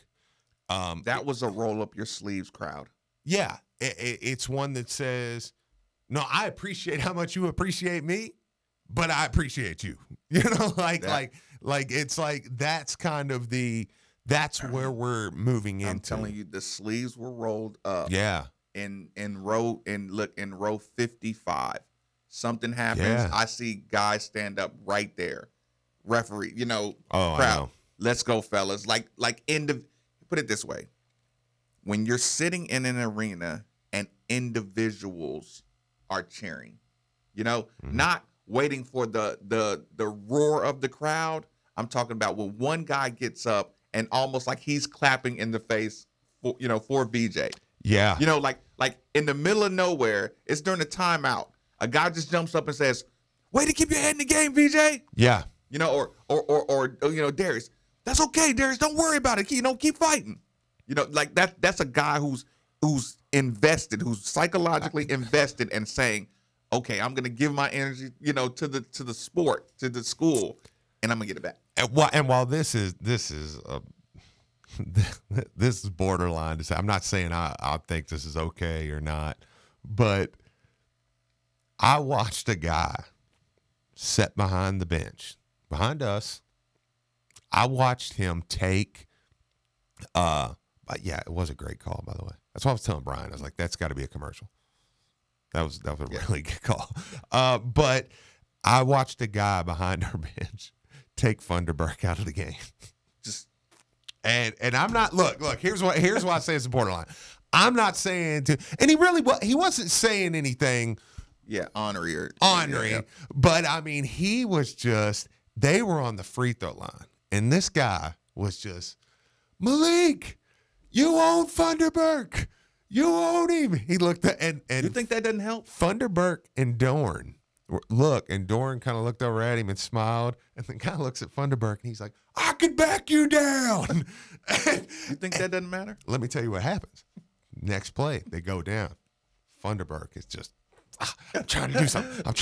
That was a roll up your sleeves crowd. Yeah, it's one that says, "No, I appreciate how much you appreciate me, but I appreciate you." You know, like it's like that's kind of that's where we're moving into. I'm telling you, the sleeves were rolled up. Yeah. In row 55, something happens. Yeah. I see guys stand up right there. Referee, I crowd. know. Let's go, fellas. Put it this way: when you're sitting in an arena and individuals are cheering, not waiting for the roar of the crowd. I'm talking about when one guy gets up and almost like he's clapping in the face for VJ. Yeah. Like in the middle of nowhere, it's during the timeout. A guy just jumps up and says, "Way to keep your head in the game, VJ." Yeah. Or Darius, "That's okay, Darius. Don't worry about it. Keep fighting." Like that's a guy who's invested, who's psychologically invested and saying, "Okay, I'm gonna give my energy, to the sport, to the school, and I'm gonna get it back." And while this is this is borderline to say, I'm not saying I think this is okay or not, but I watched a guy sit behind the bench, behind us. I watched him take, but yeah, it was a great call, by the way. That's what I was telling Brian. I was like, that's got to be a commercial. That was a really good call. But I watched a guy behind our bench take Funderburk out of the game. And I'm not look. Here's why I say it's borderline. I'm not saying and he wasn't saying anything. Yeah, ornery. Yeah. But I mean, he was they were on the free throw line, and this guy was just, "Malik, you own Funderburk. You own him." He looked at and you think that doesn't help? Funderburk and Dorn and Dorn kind of looked over at him and smiled, and the guy looks at Funderburk and he's like, "I could back you down." You think that doesn't matter? Let me tell you what happens. Next play, they go down. Funderburk is just, I'm trying to do something. Right. I'm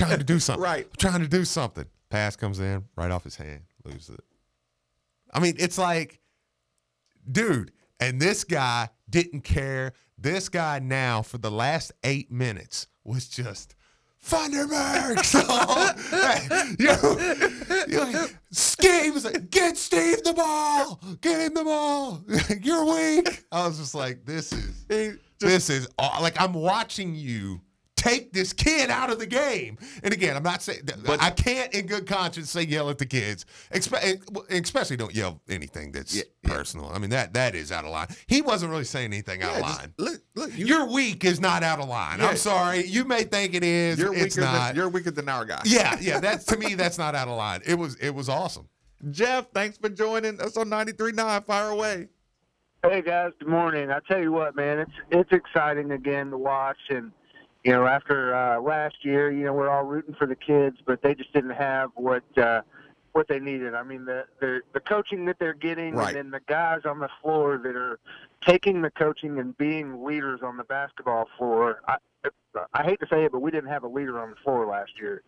trying to do something. Pass comes in right off his hand, loses it. I mean, it's like, dude, and this guy didn't care. This guy now for the last 8 minutes was just, Funderburk. Steve was like, "Get Steve the ball. Get him the ball. You're weak." I was just like, this is like I'm watching you take this kid out of the game. And again, I'm not saying but I can't in good conscience say yell at the kids, especially don't yell anything that's personal. I mean, that is out of line. He wasn't really saying anything out of line. Look, you're weak is not out of line. I'm sorry. You may think it is. It's not. You're weaker than our guy. Yeah. That's to me, that's not out of line. It was awesome. Jeff, thanks for joining us on 93.9. Fire away. Hey guys, good morning. I tell you what, man, it's exciting again to watch. And after last year, we're all rooting for the kids, but they just didn't have what they needed. I mean, the coaching that they're getting, right, and then the guys on the floor that are taking the coaching and being leaders on the basketball floor. I hate to say it, but we didn't have a leader on the floor last year.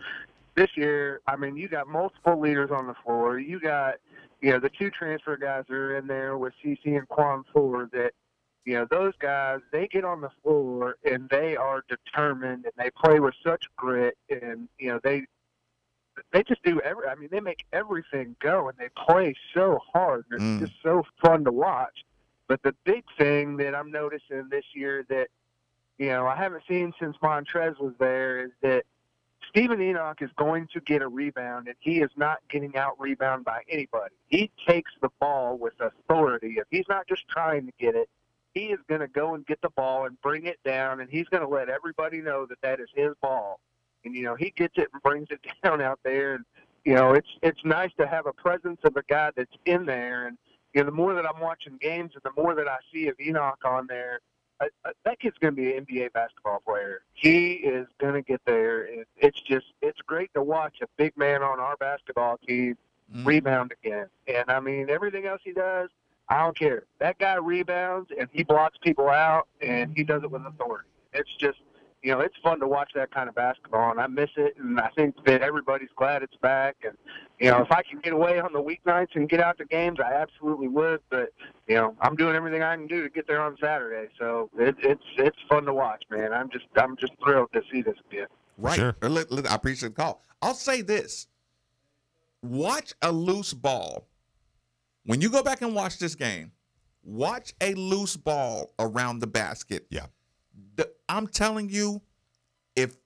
This year, I mean, you got multiple leaders on the floor. You got, the two transfer guys that are in there with CC and Quan Ford that, those guys, they get on the floor and they are determined and they play with such grit and, they just do they make everything go and they play so hard. It's just so fun to watch. But the big thing that I'm noticing this year that, I haven't seen since Montrez was there is that Stephen Enoch is going to get a rebound, and he is not getting out-rebounded by anybody. He takes the ball with authority. If he's not just trying to get it, he is going to go and get the ball and bring it down, and he's going to let everybody know that is his ball. And, he gets it and brings it down out there. And, it's nice to have a presence of a guy that's in there. And, the more that I'm watching games and the more that I see of Enoch on there, that kid's going to be an NBA basketball player. He is going to get there. It's great to watch a big man on our basketball team rebound again. And, I mean, everything else he does, I don't care. That guy rebounds, and he blocks people out, and he does it with authority. It's just, you know, it's fun to watch that kind of basketball, and I miss it, and I think that everybody's glad it's back. And, you know, if I could get away on the weeknights and get out to games, I absolutely would. But, you know, I'm doing everything I can do to get there on Saturday. So it's fun to watch, man. I'm just thrilled to see this again. Right. Sure. I appreciate the call. I'll say this. Watch a loose ball. When you go back and watch this game, watch a loose ball around the basket. Yeah. I'm telling you, if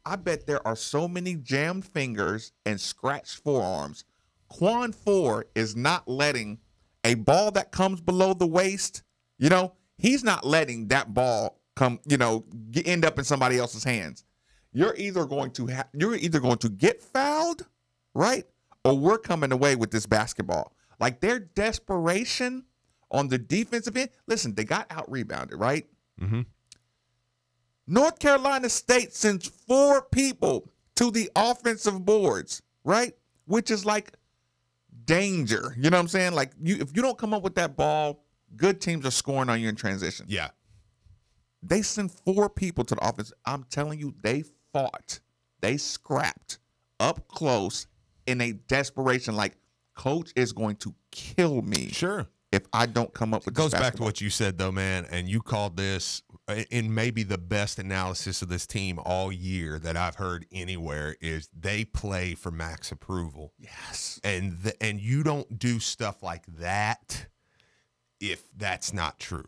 I bet there are so many jammed fingers and scratched forearms, Quan 4 is not letting a ball that comes below the waist, you know, he's not letting that ball come, you know, end up in somebody else's hands. You're either going to get fouled, right? Or we're coming away with this basketball. Like their desperation on the defensive end. Listen, they got out rebounded, right? Mm-hmm. North Carolina State sends 4 people to the offensive boards, right? Which is like danger. You know what I'm saying? Like if you don't come up with that ball, good teams are scoring on you in transition. Yeah. They send 4 people to the offense. I'm telling you, they fought. They scrapped up close in a desperation like, Coach is going to kill me. Sure. If I don't come up with it goes this back to what you said, though, man, and you called this in maybe the best analysis of this team all year that I've heard anywhere is they play for max approval. Yes. And you don't do stuff like that if that's not true.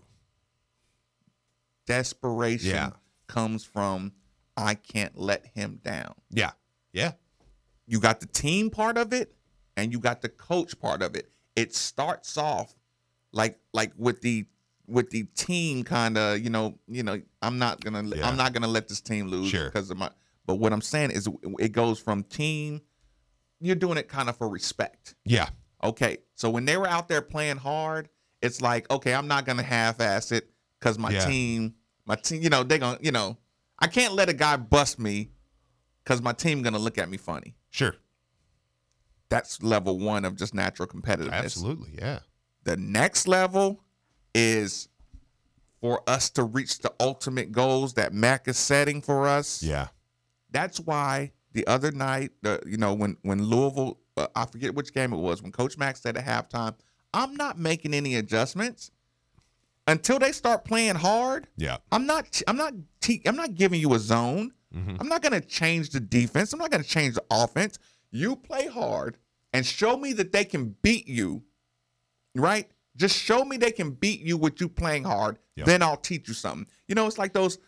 Desperation comes from I can't let him down. Yeah. Yeah. You got the team part of it and you got the coach part of it. It starts off like with the team kind of, you know, I'm not going to let this team lose because of but what I'm saying is it goes from team, you're doing it kind of for respect. Yeah. Okay. So when they were out there playing hard, it's like, okay, I'm not going to half-ass it because my team, you know, they're going to, you know, I can't let a guy bust me because my team going to look at me funny. Sure. That's level 1 of just natural competitiveness. Absolutely, yeah. The next level is for us to reach the ultimate goals that Mac is setting for us. Yeah. That's why the other night, you know, when Louisville, I forget which game it was, when Coach Mac said at halftime, I'm not making any adjustments until they start playing hard. Yeah. I'm not giving you a zone. Mm-hmm. I'm not going to change the defense. I'm not going to change the offense. You play hard and show me that they can beat you, right? Just show me they can beat you with you playing hard. Yep. Then I'll teach you something. You know, it's like those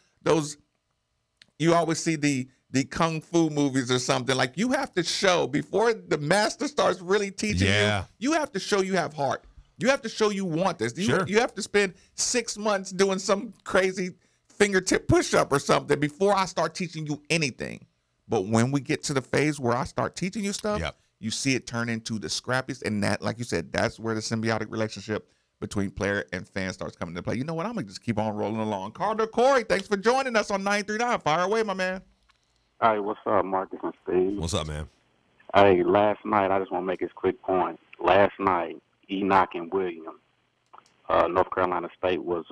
you always see the kung fu movies or something. Like you have to show before the master starts really teaching you. You have to show you have heart. You have to show you want this. You have to spend 6 months doing some crazy fingertip push-up or something before I start teaching you anything. But when we get to the phase where I start teaching you stuff, you see it turn into the scrappiest. And that, like you said, that's where the symbiotic relationship between player and fan starts coming into play. You know what? I'm going to just keep on rolling along. Carter Corey, thanks for joining us on 939. Fire away, my man. Hey, what's up, Marcus and Steve? What's up, man? Hey, last night, I just want to make this quick point. Last night, Enoch and William, North Carolina State was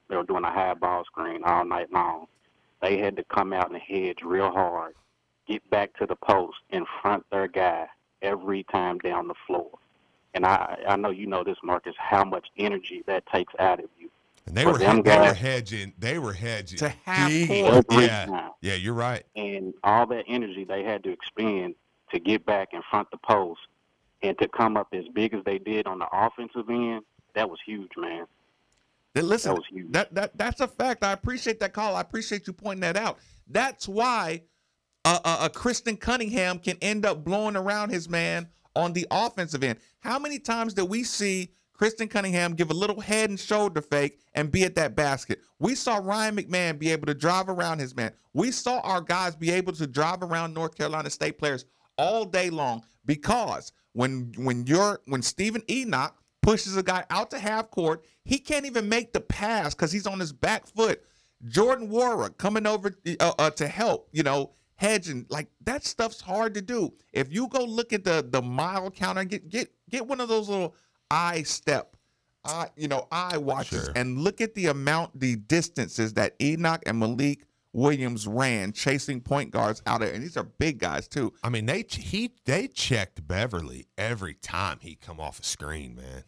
they were doing a high ball screen all night long. They had to come out and hedge real hard, get back to the post, and front their guy every time down the floor. And I know you know this, Marcus, how much energy that takes out of you. And they were hedging. They were hedging to half every time. Yeah, you're right. And all that energy they had to expend to get back and front the post and to come up as big as they did on the offensive end, that was huge, man. Listen, that was huge. That's a fact. I appreciate that call. I appreciate you pointing that out. That's why Kristen Cunningham can end up blowing around his man on the offensive end. How many times did we see Kristen Cunningham give a little head and shoulder fake and be at that basket? We saw Ryan McMahon be able to drive around his man. We saw our guys be able to drive around North Carolina State players all day long because when Stephen Enoch pushes a guy out to half court, he can't even make the pass because he's on his back foot. Jordan Warwick coming over to help, hedging. Like, that stuff's hard to do. If you go look at the mile counter, get one of those little eye watches, Sure. and look at the distances that Enoch and Malik Williams ran chasing point guards out there, and these are big guys too. I mean, they checked Beverly every time he come off a screen, man.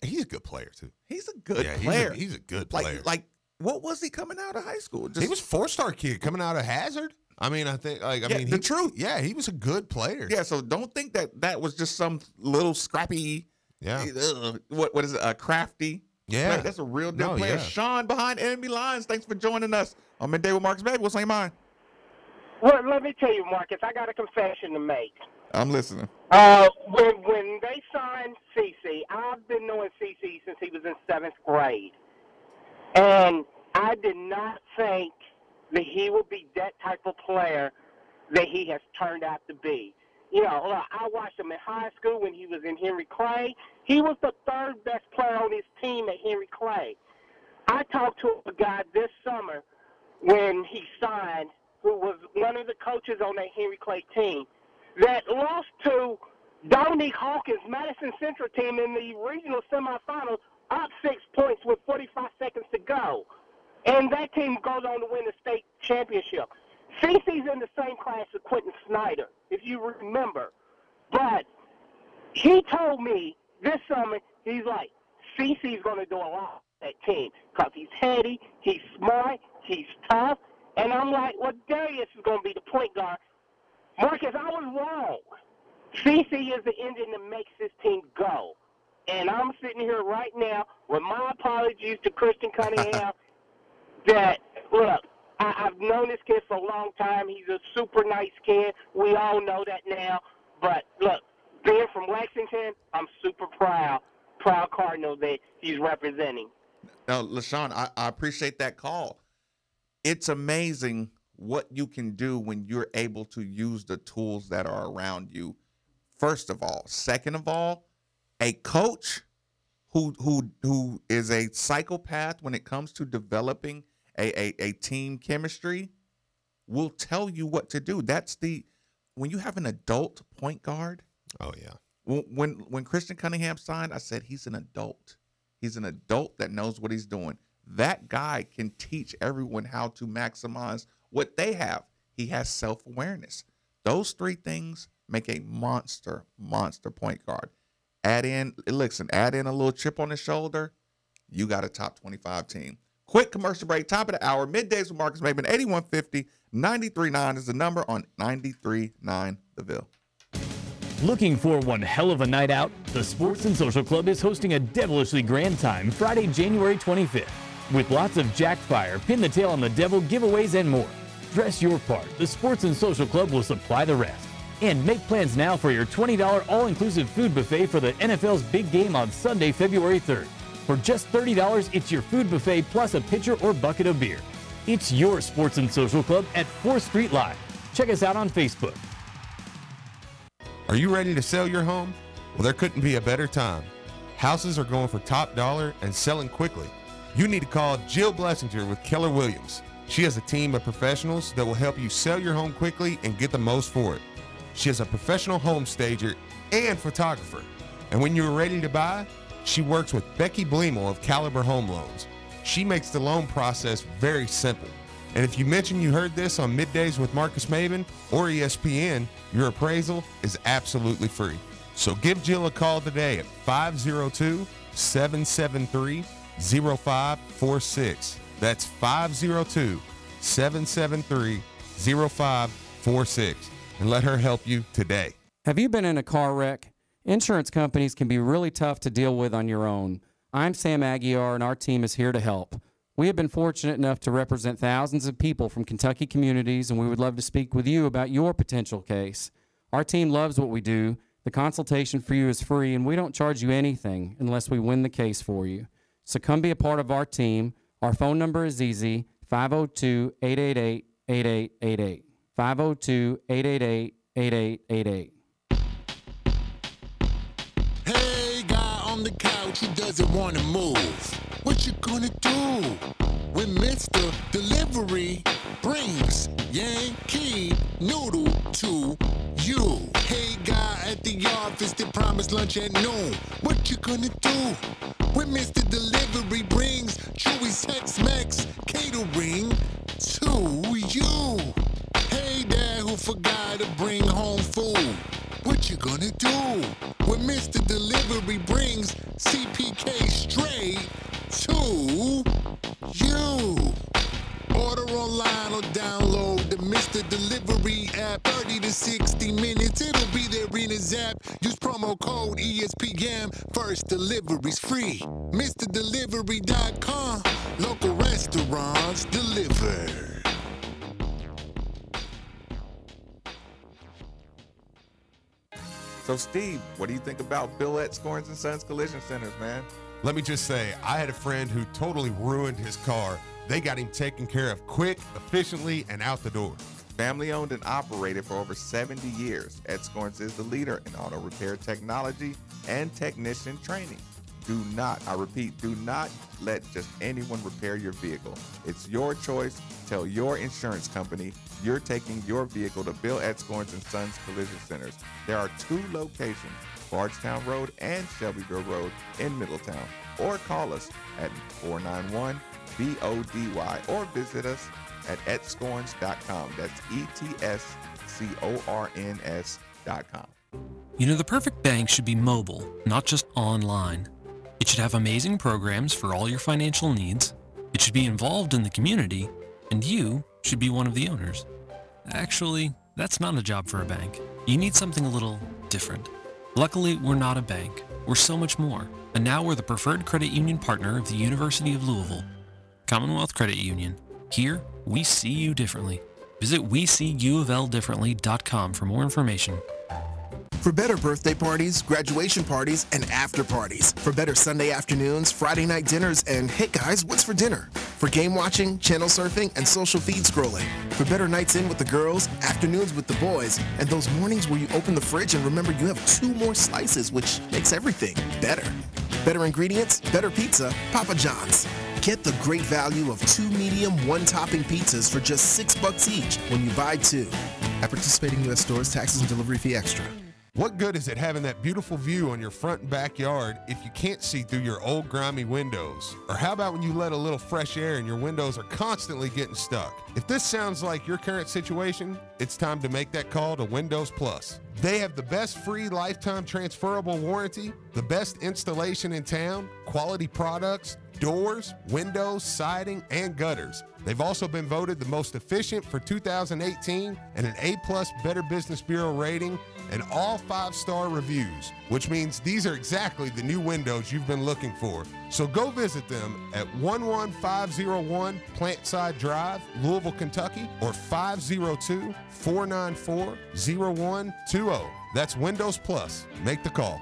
He's a good player too. He's a good player. He's a good player. Like, what was he coming out of high school? He was 4-star kid coming out of Hazard. I mean, the truth. Yeah, he was a good player. Yeah, so don't think that was just some little scrappy. Yeah. What is it? Crafty. Yeah. Player. That's a real deal player. Yeah. Sean behind enemy lines. Thanks for joining us on Midday with Marcus Baby. What's on your mind? Well, let me tell you, Marcus, I got a confession to make. I'm listening. When they signed CeCe, I've been knowing CeCe since he was in 7th grade. And I did not think that he would be that type of player that he has turned out to be. You know, I watched him in high school when he was in Henry Clay. He was the 3rd best player on his team at Henry Clay. I talked to a guy this summer when he signed, who was one of the coaches on that Henry Clay team, that lost to Dominique Hawkins' Madison Central team in the regional semifinals, up 6 points with 45 seconds to go. And that team goes on to win the state championship. CeCe's in the same class as Quentin Snyder, if you remember. But he told me this summer, he's like, CeCe's going to do a lot with that team because he's heady, he's smart, he's tough. And I'm like, well, Darius is going to be the point guard. Marcus, I was wrong. CeCe is the engine that makes this team go. And I'm sitting here right now with my apologies to Christian Cunningham that, look, I've known this kid for a long time. He's a super nice kid. We all know that now. But, look, being from Lexington, I'm super proud Cardinal that he's representing. Now, LaShawn, I appreciate that call. It's amazing what you can do when you're able to use the tools that are around you, first of all. Second of all, a coach who is a psychopath when it comes to developing a team chemistry will tell you what to do. When you have an adult point guard. Oh yeah. When Christian Cunningham signed, I said he's an adult. He's an adult that knows what he's doing. That guy can teach everyone how to maximize what they have. He has self-awareness. Those 3 things make a monster point guard. Add in a little chip on his shoulder, you got a top 25 team. Quick commercial break, top of the hour, middays with Marcus Maben, 8150 93.9 is the number on 93.9 The Ville. Looking for one hell of a night out? The Sports and Social Club is hosting a devilishly grand time Friday, January 25th. With lots of jacked fire, pin the tail on the devil, giveaways, and more. Dress your part. The Sports and Social Club will supply the rest. And make plans now for your $20 all-inclusive food buffet for the NFL's big game on Sunday, February 3rd. For just $30, it's your food buffet plus a pitcher or bucket of beer. It's your Sports and Social Club at 4th Street Live. Check us out on Facebook. Are you ready to sell your home? Well, there couldn't be a better time. Houses are going for top dollar and selling quickly. You need to call Jill Blessinger with Keller Williams. She has a team of professionals that will help you sell your home quickly and get the most for it. She is a professional home stager and photographer. And when you're ready to buy, she works with Becky Bleemel of Caliber Home Loans. She makes the loan process very simple. And if you mention you heard this on Middays with Marcus Maben or ESPN, your appraisal is absolutely free. So give Jill a call today at 502-773-0546. That's 502-773-0546. And let her help you today. Have you been in a car wreck? Insurance companies can be really tough to deal with on your own. I'm Sam Aguiar, and our team is here to help. We have been fortunate enough to represent thousands of people from Kentucky communities, and we would love to speak with you about your potential case. Our team loves what we do. The consultation for you is free, and we don't charge you anything unless we win the case for you. So come be a part of our team. Our phone number is easy, 502-888-8888. 502-888-8888. Hey, guy on the couch who doesn't want to move. What you gonna do? when Mr. Delivery brings Yankee Noodle to you. Hey, guy at the office that promised lunch at noon. What you gonna do when Mr. Delivery brings Chewy's Tex-Mex catering to you? Hey, Dad, who forgot to bring home food? What you gonna do when Mr. Delivery brings CPK straight to you? Order online or download the Mr. Delivery app. 30 to 60 minutes, it'll be there in a zap. Use promo code ESPN. First delivery's free. MrDelivery.com. Local restaurants deliver. So, Steve, what do you think about Ville Scorns and Sons Collision Centers, man? Let me just say, I had a friend who totally ruined his car. They got him taken care of quick, efficiently, and out the door. Family owned and operated for over 70 years, Ed Scorns is the leader in auto repair technology and technician training. Do not, I repeat, do not let just anyone repair your vehicle. It's your choice. Tell your insurance company you're taking your vehicle to Ville Scorns and Sons Collision Centers. There are 2 locations, Bardstown Road and Shelbyville Road in Middletown. Or call us at 491-BODY or visit us at etscorns.com. That's ETSCORNS.com. You know, the perfect bank should be mobile, not just online. It should have amazing programs for all your financial needs. It should be involved in the community, and you should be one of the owners. Actually, that's not a job for a bank. You need something a little different. Luckily, we're not a bank. We're so much more. And now we're the preferred credit union partner of the University of Louisville. Commonwealth Credit Union. Here, we see you differently. Visit WeSeeUofLDifferently.com for more information. For better birthday parties, graduation parties, and after parties. For better Sunday afternoons, Friday night dinners, and hey guys, what's for dinner? For game watching, channel surfing, and social feed scrolling. For better nights in with the girls, afternoons with the boys, and those mornings where you open the fridge and remember you have 2 more slices, which makes everything better. Better ingredients, better pizza, Papa John's. Get the great value of 2 medium, 1-topping pizzas for just $6 each when you buy 2. At participating U.S. stores, taxes and delivery fee extra. What good is it having that beautiful view on your front and backyard if you can't see through your old grimy windows? Or how about when you let a little fresh air and your windows are constantly getting stuck? If this sounds like your current situation, it's time to make that call to Windows Plus. They have the best free lifetime transferable warranty, the best installation in town, quality products, doors, windows, siding, and gutters. They've also been voted the most efficient for 2018 and an A+ Better Business Bureau rating and all 5-star reviews, which means these are exactly the new windows you've been looking for. So go visit them at 11501 Plantside Drive, Louisville, Kentucky, or 502-494-0120. That's Windows Plus. Make the call.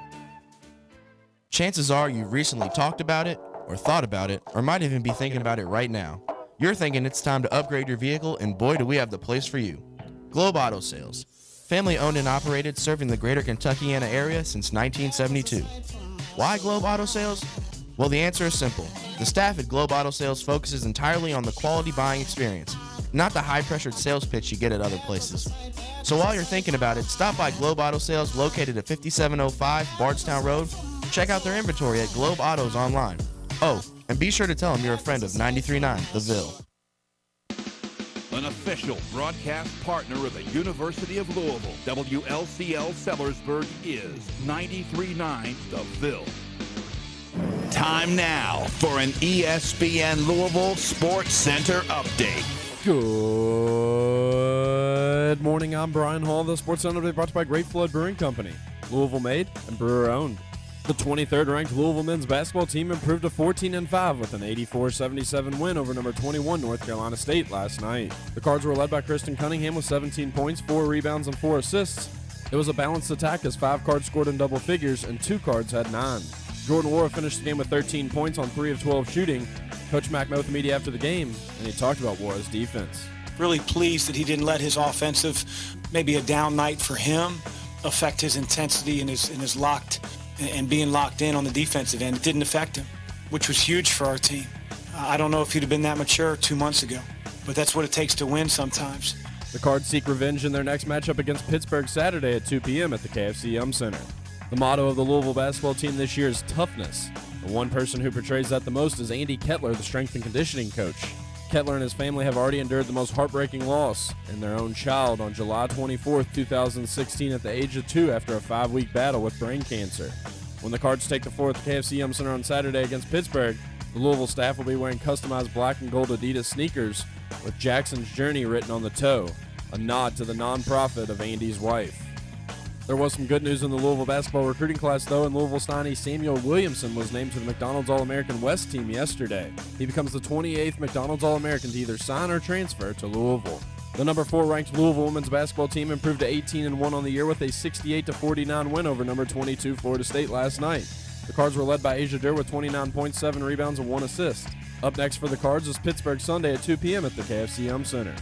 Chances are you've recently talked about it, or thought about it, or might even be thinking about it right now. You're thinking it's time to upgrade your vehicle, and boy do we have the place for you. Globe Auto Sales. Family owned and operated, serving the greater Kentuckiana area since 1972. Why Globe Auto Sales? Well, the answer is simple. The staff at Globe Auto Sales focuses entirely on the quality buying experience, not the high-pressured sales pitch you get at other places. So while you're thinking about it, stop by Globe Auto Sales located at 5705 Bardstown Road. Check out their inventory at Globe Autos online. Oh, and be sure to tell them you're a friend of 93.9 The Ville. An official broadcast partner of the University of Louisville, WLCL Sellersburg is 93.9 The Ville. Time now for an ESPN Louisville Sports Center update. Good morning, I'm Brian Hall. The Sports Center update brought to you by Great Flood Brewing Company. Louisville made and brewer owned. The 23rd ranked Louisville men's basketball team improved to 14-5 with an 84-77 win over number 21 North Carolina State last night. The Cards were led by Kristen Cunningham with 17 points, 4 rebounds, and 4 assists. It was a balanced attack as 5 Cards scored in double figures and 2 Cards had 9. Jordan Wara finished the game with 13 points on 3 of 12 shooting. Coach Mack met with the media after the game, and he talked about Wara's defense. Really pleased that he didn't let his offensive, maybe a down night for him, affect his intensity and his locked and being locked in on the defensive end. It didn't affect him, which was huge for our team. I don't know if he'd have been that mature 2 months ago, but that's what it takes to win sometimes. The Cards seek revenge in their next matchup against Pittsburgh Saturday at 2 p.m. at the KFC Yum Center. The motto of the Louisville basketball team this year is toughness. The one person who portrays that the most is Andy Kettler, the strength and conditioning coach. Kettler and his family have already endured the most heartbreaking loss in their own child on July 24, 2016 at the age of 2 after a 5-week battle with brain cancer. When the Cards take the floor at the KFC Yum Center on Saturday against Pittsburgh, the Louisville staff will be wearing customized black and gold Adidas sneakers with Jackson's Journey written on the toe, a nod to the nonprofit of Andy's wife. There was some good news in the Louisville basketball recruiting class, though, and Louisville signee Samuel Williamson was named to the McDonald's All-American West team yesterday. He becomes the 28th McDonald's All-American to either sign or transfer to Louisville. The number 4 ranked Louisville women's basketball team improved to 18-1 on the year with a 68-49 win over number 22 Florida State last night. The Cards were led by Asia Durr with 29 points, 7 rebounds, and 1 assist. Up next for the Cards is Pittsburgh Sunday at 2 p.m. at the KFC Yum Center.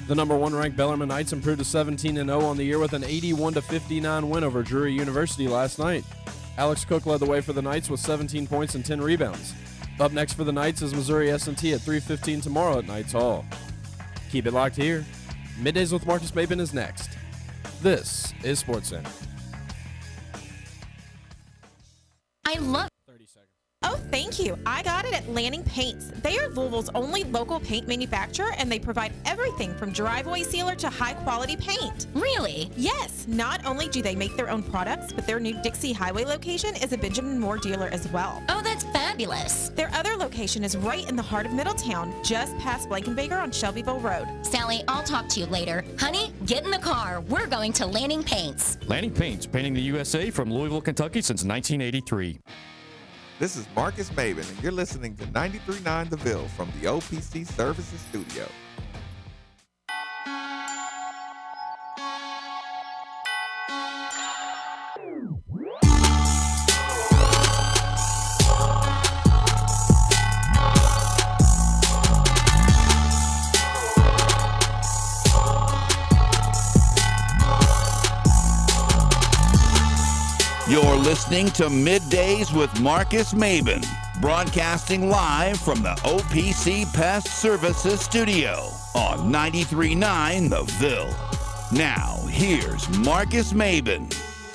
The number 1 ranked Bellarmine Knights improved to 17-0 on the year with an 81-59 win over Drury University last night. Alex Cook led the way for the Knights with 17 points and 10 rebounds. Up next for the Knights is Missouri S&T at 3:15 tomorrow at Knights Hall. Keep it locked here. Middays with Marcus Maben is next. This is SportsCenter. I love 30 seconds. Oh, thank you. I got it at Lanning Paints. They are Louisville's only local paint manufacturer, and they provide everything from driveway sealer to high-quality paint. Really? Yes. Not only do they make their own products, but their new Dixie Highway location is a Benjamin Moore dealer as well. Oh, that's fabulous. Their other location is right in the heart of Middletown, just past Blankenbaker on Shelbyville Road. Sally, I'll talk to you later. Honey, get in the car. We're going to Lanning Paints. Lanning Paints, painting the USA from Louisville, Kentucky since 1983. This is Marcus Maben, and you're listening to 93.9 The Ville from the OPC Services Studio. You're listening to Middays with Marcus Maben, broadcasting live from the OPC Pest Services Studio on 93.9 The Ville. Now, here's Marcus Maben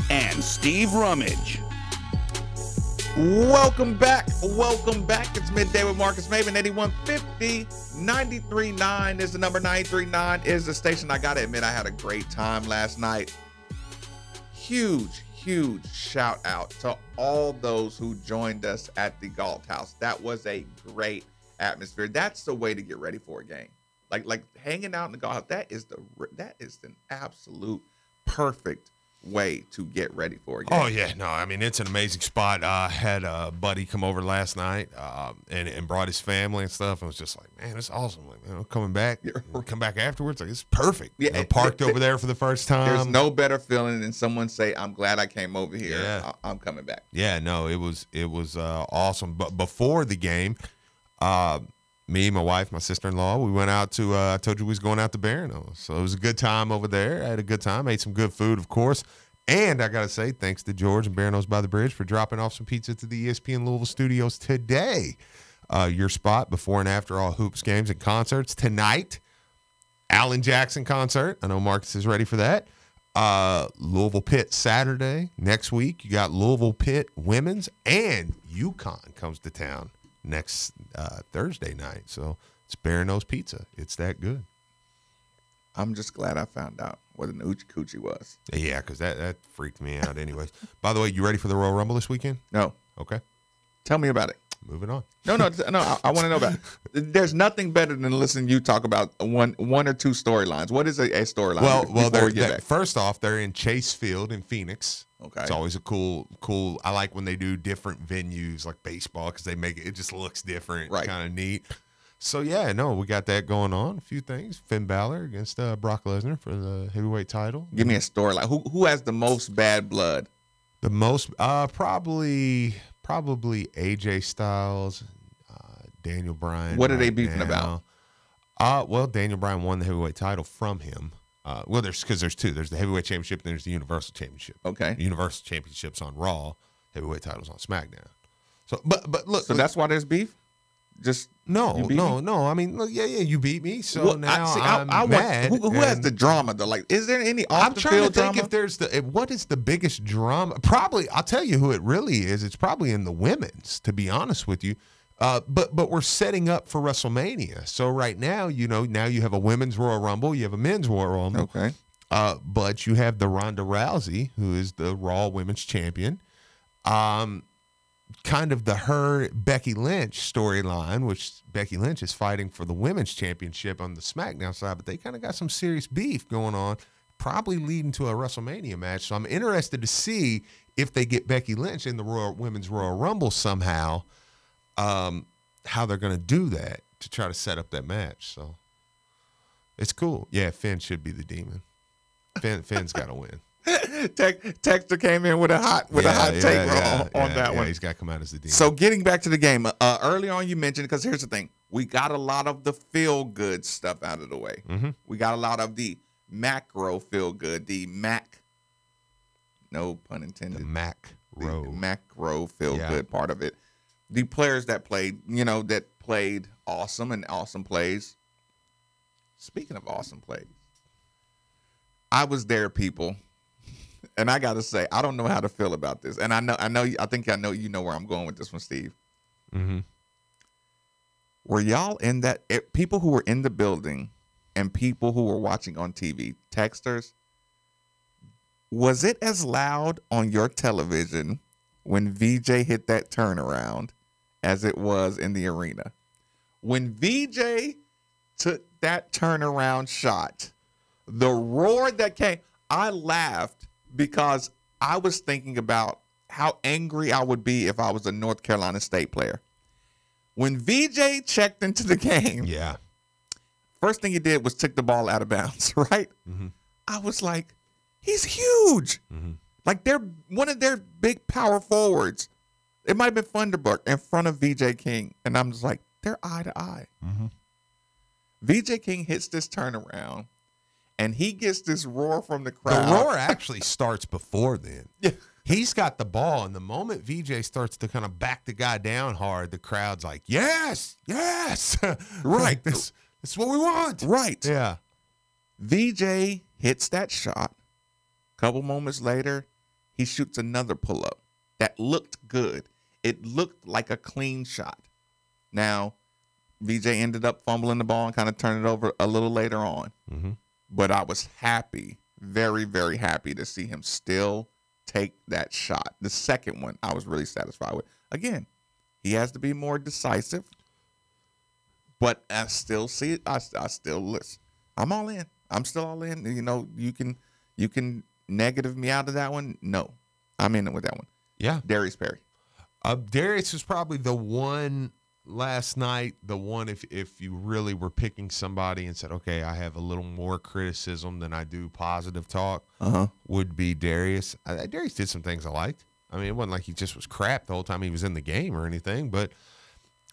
and Steve Rummage. Welcome back. Welcome back. It's Midday with Marcus Maben. 8150 93.9 is the number. 93.9 is the station. I got to admit, I had a great time last night. Huge shout out to all those who joined us at the Galt House. That was a great atmosphere. That's the way to get ready for a game. Like hanging out in the Galt House. That is an absolute perfect way to get ready for a game. Oh yeah, no, I mean it's an amazing spot. I had a buddy come over last night and brought his family and stuff. I was just like, man, it's awesome. Like, coming back, come back afterwards. Like it's perfect. Yeah, parked over there for the first time. There's no better feeling than someone say, "I'm glad I came over here. Yeah. I'm coming back." Yeah, no, it was awesome. But before the game, me, my wife, my sister-in-law, we went out to, I told you we was going out to Barano. So it was a good time over there. I had a good time. Ate some good food, of course. And I got to say, thanks to George and Barano's by the Bridge for dropping off some pizza to the ESPN Louisville studios today. Your spot before and after all hoops games and concerts. Tonight, Alan Jackson concert. I know Marcus is ready for that. Louisville Pitt Saturday. Next week, you got Louisville Pitt women's, and UConn comes to town next Thursday night. So it's Barano's Pizza. It's that good. I'm just glad I found out what an Oochie Coochie was. Yeah, because that freaked me out anyways. By the way, you ready for the Royal Rumble this weekend? No. Okay. Tell me about it. Moving on. No, I want to know about it. There's nothing better than listening to you talk about one or two storylines. What is a storyline? Well, first off, they're in Chase Field in Phoenix. Okay. It's always a cool. I like when they do different venues like baseball because they make it just looks different, right? Kind of neat. So yeah, no, we got that going on. A few things. Finn Balor against Brock Lesnar for the heavyweight title. Give me a storyline. Who has the most bad blood? The most, probably AJ Styles, Daniel Bryan. What are they beefing about? Well, Daniel Bryan won the heavyweight title from him. There's two. There's the heavyweight championship and there's the Universal Championship. Okay. The Universal Championship's on Raw. Heavyweight title's on SmackDown. So, but look. So that's why there's beef? Just No. I mean, look, yeah, you beat me, so now I'm mad. Who has the drama though? Like, is there any I'm off the trying to field think drama? if there's what is the biggest drama? Probably, I'll tell you who it really is. It's probably in the women's, to be honest with you. But we're setting up for WrestleMania. So right now, now you have a women's Royal Rumble, you have a men's Royal Rumble. Okay. But you have the Ronda Rousey, who is the Raw Women's Champion. Kind of the Becky Lynch storyline, which Becky Lynch is fighting for the women's championship on the SmackDown side, but they kind of got some serious beef going on, probably leading to a WrestleMania match. So I'm interested to see if they get Becky Lynch in the Women's Royal Rumble somehow, how they're going to do that to try to set up that match. So it's cool. Yeah, Finn should be the demon. Finn's got to win. Texter came in with a hot take on that one. He's got to come out as the demon. So getting back to the game, early on you mentioned, because here's the thing, we got a lot of the feel good stuff out of the way. Mm-hmm. We got a lot of the macro feel good, the no pun intended, the macro feel good part of it. The players that played, that played awesome and awesome plays. Speaking of awesome plays, I was there, people. And I got to say, I don't know how to feel about this. And I think I know you know where I'm going with this one, Steve. Mm-hmm. Were y'all in that? People who were in the building and people who were watching on TV, texters, was it as loud on your television when VJ hit that turnaround as it was in the arena? When VJ took that turnaround shot, the roar that came, I laughed because I was thinking about how angry I would be if I was a North Carolina State player. When VJ checked into the game, first thing he did was took the ball out of bounds, right? Mm-hmm. I was like, he's huge. Mm-hmm. Like, they're one of their big power forwards. It might have been Funderburk in front of VJ King. And I'm just like, they're eye to eye. Mm-hmm. VJ King hits this turnaround. And he gets this roar from the crowd. The roar actually starts before then. Yeah. He's got the ball, and the moment VJ starts to kind of back the guy down hard, the crowd's like, yes, right. This is what we want. Right. Yeah. VJ hits that shot. A couple moments later, he shoots another pull-up that looked good. It looked like a clean shot. Now, VJ ended up fumbling the ball and kind of turned it over a little later on. Mm-hmm. But I was happy, very, very happy to see him still take that shot. The second one, I was really satisfied with. Again, he has to be more decisive. But I still see it. I still listen. I'm all in. I'm still all in. You can negative me out of that one. No, I'm in with that one. Yeah. Darius Perry. Darius was probably the one last night, the one if you really were picking somebody and said, okay, I have a little more criticism than I do positive talk, would be Darius. Darius did some things I liked. I mean, it wasn't like he just was crap the whole time he was in the game or anything, but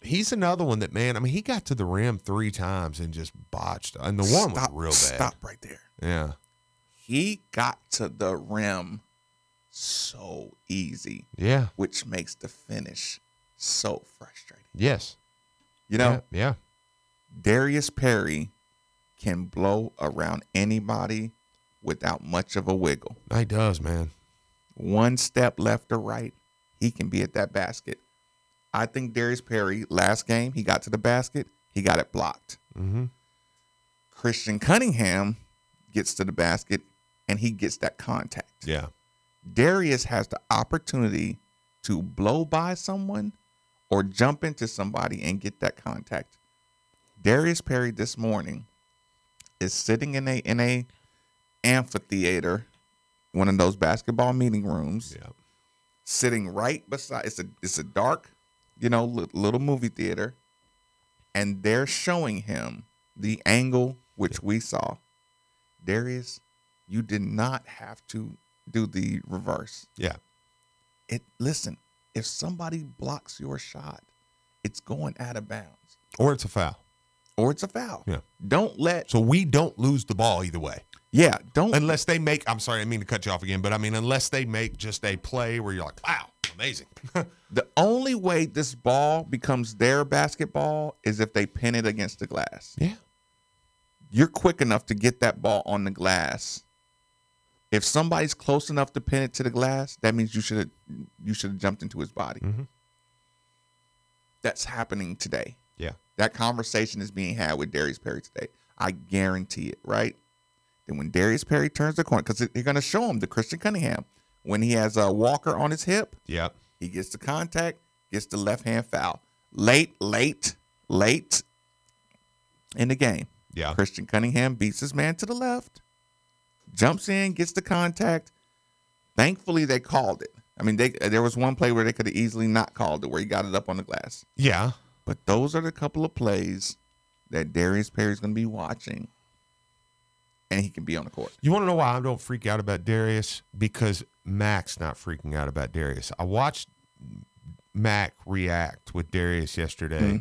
he's another one that, man, I mean, he got to the rim 3 times and just botched. And the one was real bad. Stop right there. Yeah. He got to the rim so easy. Yeah. Which makes the finish so frustrating. Yes. Yeah. Darius Perry can blow around anybody without much of a wiggle. He does, man. One step left or right, he can be at that basket. I think Darius Perry, last game, he got to the basket, he got it blocked. Mm-hmm. Christian Cunningham gets to the basket, and he gets that contact. Yeah. Darius has the opportunity to blow by someone or jump into somebody and get that contact. Darius Perry this morning is sitting in a amphitheater, one of those basketball meeting rooms, sitting right beside. It's a dark, little movie theater, and they're showing him the angle which we saw. Darius, you did not have to do the reverse. Yeah. Listen, if somebody blocks your shot, it's going out of bounds. Or it's a foul. Yeah. So we don't lose the ball either way. Yeah. Unless they make, I'm sorry, I didn't mean to cut you off again, but I mean, unless they make just a play where you're like, wow, amazing. The only way this ball becomes their basketball is if they pin it against the glass. Yeah. You're quick enough to get that ball on the glass. If somebody's close enough to pin it to the glass, that means you should have jumped into his body. Mm-hmm. That's happening today. Yeah. That conversation is being had with Darius Perry today. I guarantee it, right? Then when Darius Perry turns the corner, because they're going to show him the Christian Cunningham, when he has a Walker on his hip, yep, he gets the contact, gets the left-hand foul. Late in the game. Yeah. Christian Cunningham beats his man to the left, jumps in, gets the contact. Thankfully, they called it. I mean, there was one play where they could have easily not called it, where he got it up on the glass. Yeah. But those are the couple of plays that Darius Perry's going to be watching, and he can be on the court. You want to know why I don't freak out about Darius? Because Mac's not freaking out about Darius. I watched Mac react with Darius yesterday,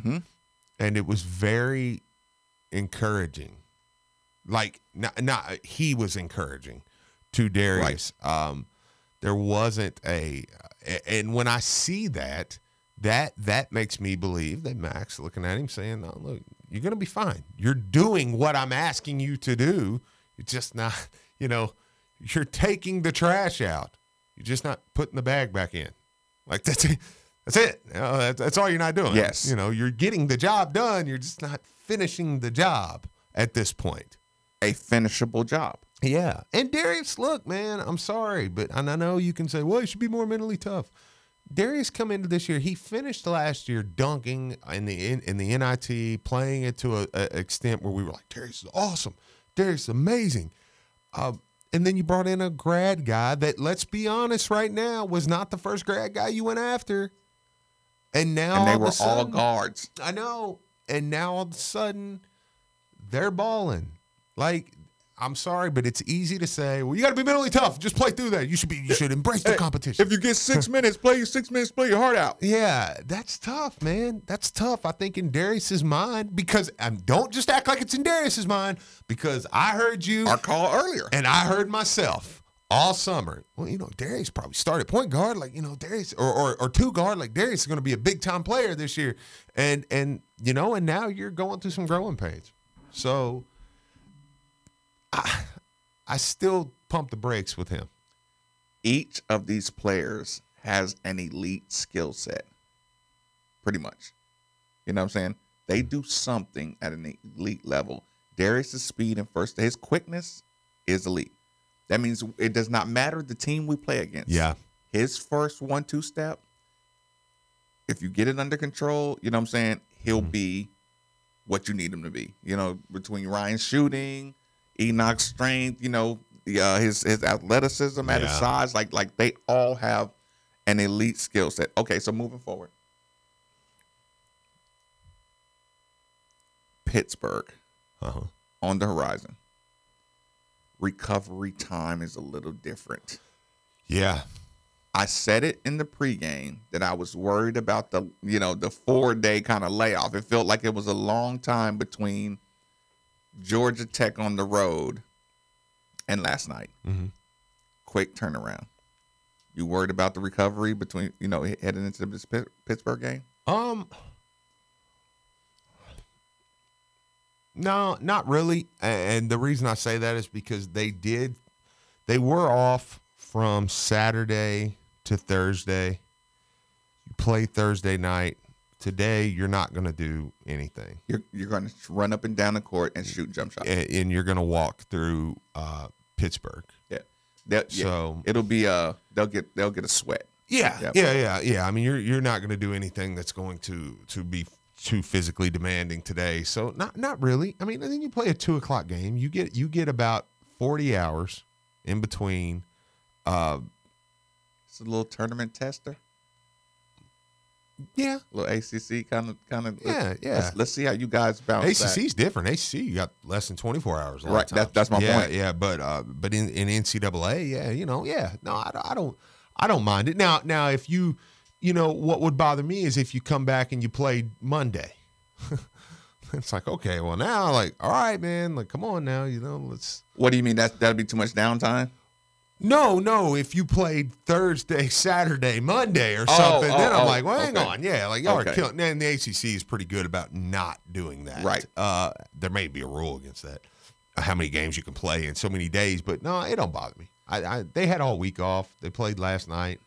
and it was very encouraging. Like, not he was encouraging to Darius. Right. There wasn't and when I see that makes me believe that Mac's looking at him saying, "No, look, you're going to be fine. You're doing what I'm asking you to do. It's just not, you're taking the trash out. You're just not putting the bag back in. Like, that's it. That's it. That's all you're not doing. Yes. You're getting the job done. You're just not finishing the job at this point. A finishable job. Yeah. And Darius, look, man, I'm sorry, and I know you can say, well, he should be more mentally tough. Darius come into this year. He finished last year dunking in the NIT, playing it to a extent where we were like, Darius is awesome. Darius is amazing. And then you brought in a grad guy that, let's be honest right now, was not the first grad guy you went after. And now they were all guards. I know. And now all of a sudden, they're balling. Like, I'm sorry, but it's easy to say, well, you got to be mentally tough. Just play through that. You should embrace the competition. If you get 6 minutes, play your 6 minutes, play your heart out. Yeah, that's tough, man. That's tough. I think in Darius's mind, because don't just act like it's in Darius's mind, because I heard you. Our call earlier. And I heard myself all summer. Well, Darius probably started point guard, like, Darius, or two guard, like Darius is going to be a big time player this year. And now you're going through some growing pains. So I still pump the brakes with him. Each of these players has an elite skill set, pretty much. You know what I'm saying? They do something at an elite level. Darius' speed and his quickness is elite. That means it does not matter the team we play against. Yeah. His first 1-2 step, if you get it under control, you know what I'm saying, he'll be what you need him to be. Between Ryan's shooting, Enoch's strength, his athleticism at his size, like they all have an elite skill set. Okay, so moving forward. Pittsburgh on the horizon. Recovery time is a little different. Yeah. I said it in the pregame that I was worried about the 4-day kind of layoff. It felt like it was a long time between Georgia Tech on the road and last night. Mm-hmm. Quick turnaround. You worried about the recovery between, heading into this Pittsburgh game? No, not really. And the reason I say that is because they were off from Saturday to Thursday. You play Thursday night. Today, you're not going to do anything. You're going to run up and down the court and shoot jump shots. And you're going to walk through Pittsburgh. Yeah. So it'll be they'll get a sweat. Yeah. I mean, you're not going to do anything that's going to be too physically demanding today. So not really. I mean, and then you play a 2:00 game. You get about 40 hours in between. It's a little tournament tester. Yeah, a little ACC kind of. Yeah. Let's see how you guys bounce back. ACC's different. ACC, you got less than 24 hours. Right. That's my point. Yeah, but in NCAA, no, I don't mind it. Now, if you what would bother me is if you come back and you play Monday. It's like, okay, well now, like, all right, man, like, come on now, let's. What do you mean? That'd be too much downtime? No. If you played Thursday, Saturday, Monday or something, then I'm like, well, hang on. Yeah, like y'all are killing. And the ACC is pretty good about not doing that. Right. There may be a rule against that, how many games you can play in so many days. But no, it don't bother me. They had all week off. They played last night.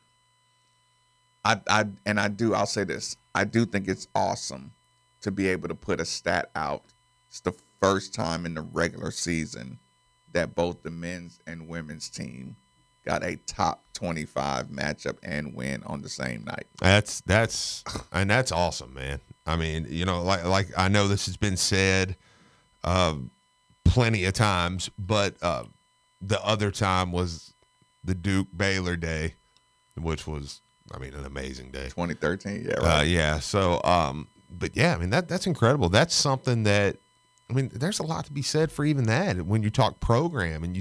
I'll say this. I do think it's awesome to be able to put a stat out. It's the first time in the regular season that both the men's and women's team got a top 25 matchup and win on the same night. That's awesome, man. I mean, like I know this has been said plenty of times, but the other time was the Duke Baylor day, which was, an amazing day. 2013, yeah, right. Yeah. So, but yeah, that's incredible. That's something that, there's a lot to be said for even that. When you talk program and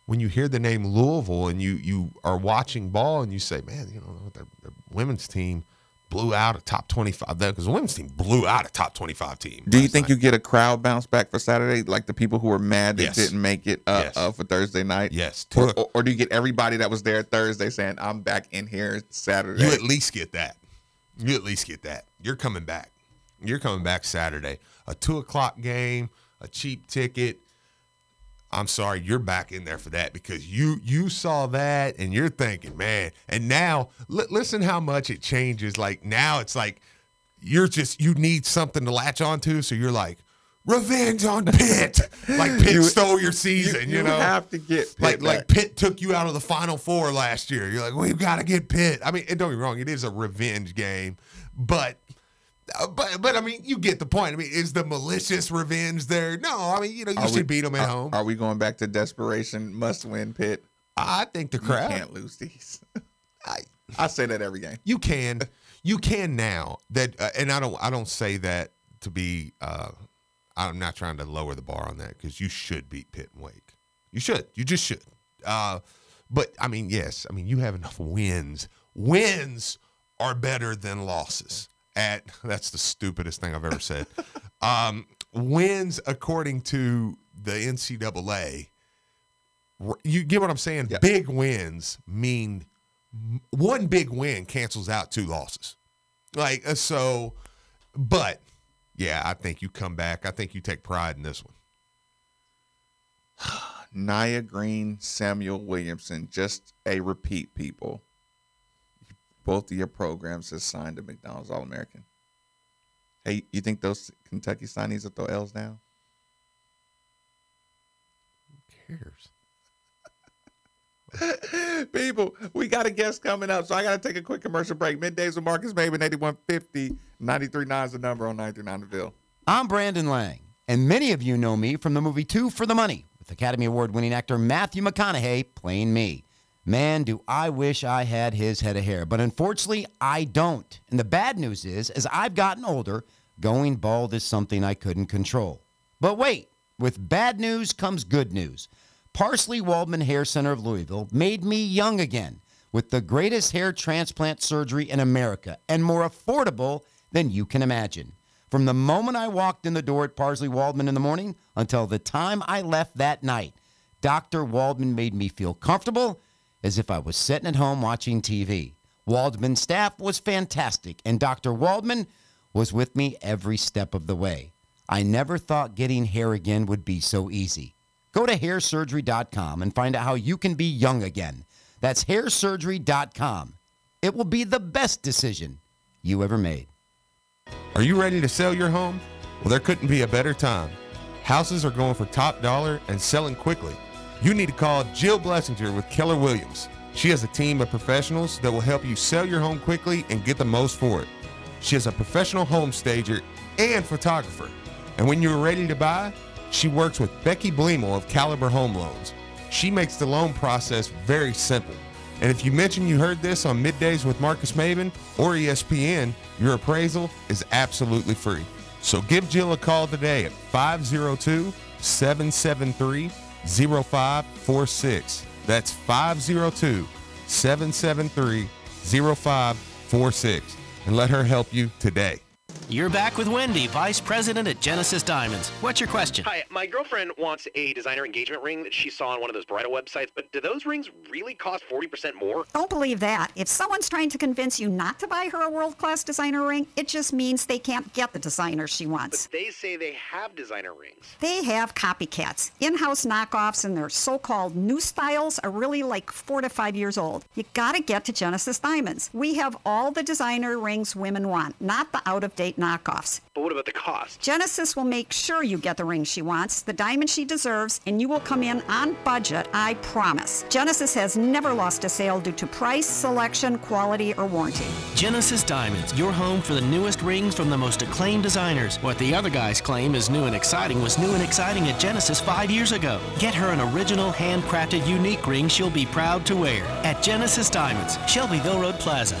when you hear the name Louisville and you are watching ball and you say, man, their women's team blew out a top 25, because the women's team blew out a top 25 team. Do you think you get a crowd bounce back for Saturday, like the people who were mad they didn't make it for Thursday night? Yes. Or do you get everybody that was there Thursday saying, I'm back in here Saturday? You at least get that. You're coming back. You're coming back Saturday. A 2:00 game, a cheap ticket. I'm sorry, you're back in there for that, because you saw that and you're thinking, man. And now listen how much it changes. Like now it's like you need something to latch onto. So you're like, revenge on Pitt. Like Pitt stole your season. You have to get Pitt like Pitt took you out of the Final Four last year. You're like, we've got to get Pitt. Don't get me wrong, it is a revenge game, but you get the point. Is the malicious revenge there? No, you should beat them at home. Are we going back to desperation, must win Pitt? I think the crowd can't lose these. I say that every game. You can now. That and I don't say that to be. I'm not trying to lower the bar on that, because you should beat Pitt and Wake. You should. You just should. But yes. You have enough wins. Wins are better than losses. That's the stupidest thing I've ever said. Wins, according to the NCAA, you get what I'm saying? Yep. Big wins mean one big win cancels out 2 losses. But yeah, I think you come back. I think you take pride in this one. Nia Green, Samuel Williamson, just a repeat, people. Both of your programs have signed a McDonald's All-American. Hey, you think those Kentucky signees will throw L's now? Who cares? People, we got a guest coming up, so I got to take a quick commercial break. Middays with Marcus Maben, 8150, 93.9 is the number on 93.9 The Ville. I'm Brandon Lang, and many of you know me from the movie Two for the Money, with Academy Award-winning actor Matthew McConaughey playing me. Man, do I wish I had his head of hair, but unfortunately, I don't. And the bad news is, as I've gotten older, going bald is something I couldn't control. But wait, with bad news comes good news. Parsley Waldman Hair Center of Louisville made me young again with the greatest hair transplant surgery in America, and more affordable than you can imagine. From the moment I walked in the door at Parsley Waldman in the morning until the time I left that night, Dr. Waldman made me feel comfortable, as if I was sitting at home watching TV. Waldman's staff was fantastic, and Dr. Waldman was with me every step of the way. I never thought getting hair again would be so easy. Go to hairsurgery.com and find out how you can be young again. That's hairsurgery.com. It will be the best decision you ever made. Are you ready to sell your home? Well, there couldn't be a better time. Houses are going for top dollar and selling quickly. You need to call Jill Blessinger with Keller Williams. She has a team of professionals that will help you sell your home quickly and get the most for it. She is a professional home stager and photographer. And when you're ready to buy, she works with Becky Bleemel of Caliber Home Loans. She makes the loan process very simple. And if you mention you heard this on Middays with Marcus Maben or ESPN, your appraisal is absolutely free. So give Jill a call today at 502-773-0546. That's 502-773-0546. And let her help you today. You're back with Wendy, Vice President at Genesis Diamonds. What's your question? Hi, my girlfriend wants a designer engagement ring that she saw on one of those bridal websites, but do those rings really cost 40% more? Don't believe that. If someone's trying to convince you not to buy her a world-class designer ring, it just means they can't get the designer she wants. But they say they have designer rings. They have copycats. In-house knockoffs and their so-called new styles are really like 4 to 5 years old. You gotta get to Genesis Diamonds. We have all the designer rings women want, not the out-of-date knockoffs. But what about the cost? Genesis will make sure you get the ring she wants, the diamond she deserves, and you will come in on budget, I promise. Genesis has never lost a sale due to price, selection, quality, or warranty. Genesis Diamonds, your home for the newest rings from the most acclaimed designers. What the other guys claim is new and exciting was new and exciting at Genesis 5 years ago. Get her an original, handcrafted, unique ring she'll be proud to wear at Genesis Diamonds, Shelbyville Road Plaza.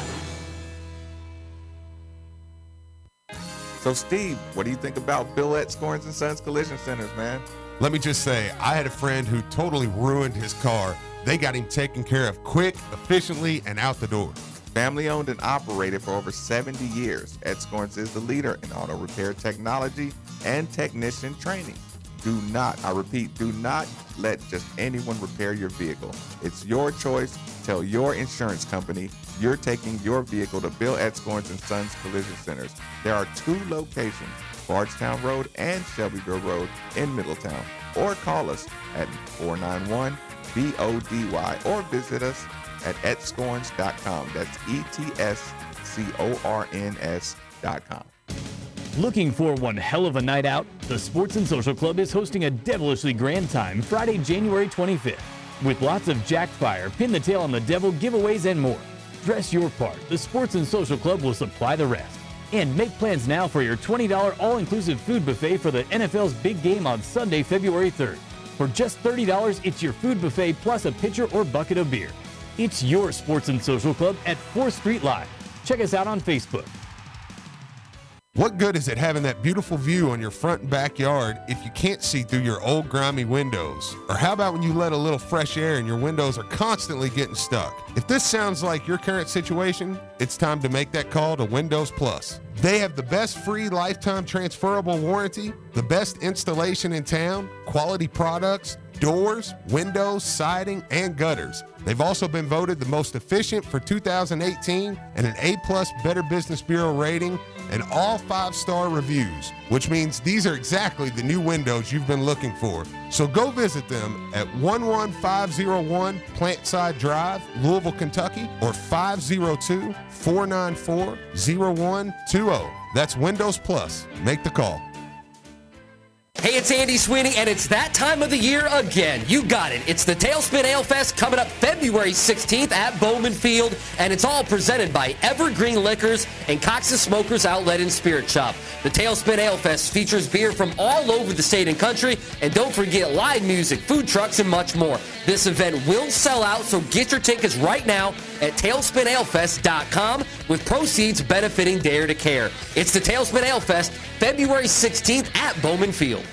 So, Steve, what do you think about Ville at Scorns & Sons Collision Centers, man? Let me just say, I had a friend who totally ruined his car. They got him taken care of quick, efficiently, and out the door. Family owned and operated for over 70 years, Ed Scorns is the leader in auto repair technology and technician training. Do not let just anyone repair your vehicle. It's your choice. Tell your insurance company you're taking your vehicle to Ville at Scorns & Sons Collision Centers. There are 2 locations, Bardstown Road and Shelbyville Road in Middletown. Or call us at 491-BODY or visit us at etscorns.com. That's ETSCORNS.com. Looking for one hell of a night out? The Sports and Social Club is hosting a devilishly grand time Friday, January 25th. With lots of jacked fire, pin the tail on the devil, giveaways, and more. Dress your part. The Sports and Social Club will supply the rest. And make plans now for your $20 all-inclusive food buffet for the NFL's big game on Sunday, February 3rd. For just $30, it's your food buffet plus a pitcher or bucket of beer. It's your Sports and Social Club at 4th Street Live. Check us out on Facebook. What good is it having that beautiful view on your front and backyard if you can't see through your old grimy windows? Or how about when you let a little fresh air and your windows are constantly getting stuck? If this sounds like your current situation, it's time to make that call to Windows Plus. They have the best free lifetime transferable warranty, the best installation in town, quality products, doors, windows, siding, and gutters. They've also been voted the most efficient for 2018 and an A+ Better Business Bureau rating and all 5-star reviews, which means these are exactly the new windows you've been looking for. So go visit them at 11501 Plantside Drive, Louisville, Kentucky, or 502-494-0120. That's Windows Plus. Make the call. Hey, it's Andy Sweeney, and it's that time of the year again. You got it. It's the Tailspin Ale Fest coming up February 16th at Bowman Field, and it's all presented by Evergreen Liquors and Cox's Smokers Outlet and Spirit Shop. The Tailspin Ale Fest features beer from all over the state and country, and don't forget live music, food trucks, and much more. This event will sell out, so get your tickets right now at tailspinalefest.com with proceeds benefiting Dare to Care. It's the Tailspin Ale Fest, February 16th at Bowman Field.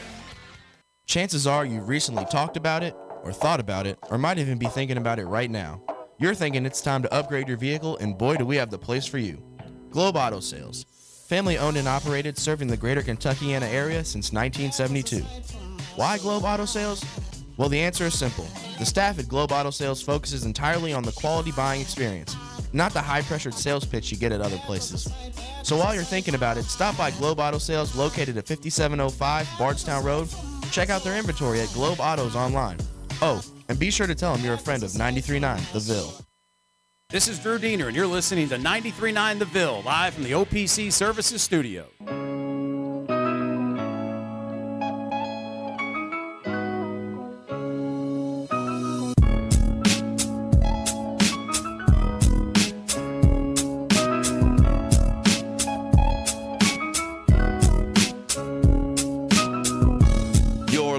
Chances are you've recently talked about it, or thought about it, or might even be thinking about it right now. You're thinking it's time to upgrade your vehicle, and boy do we have the place for you. Globe Auto Sales. Family owned and operated, serving the greater Kentuckiana area since 1972. Why Globe Auto Sales? Well, the answer is simple. The staff at Globe Auto Sales focuses entirely on the quality buying experience, not the high-pressured sales pitch you get at other places. So while you're thinking about it, stop by Globe Auto Sales located at 5705 Bardstown Road. Check out their inventory at Globe Autos online. Oh, and be sure to tell them you're a friend of 93.9 The Ville. This is Drew Diener, and you're listening to 93.9 The Ville, live from the OPC Services Studio.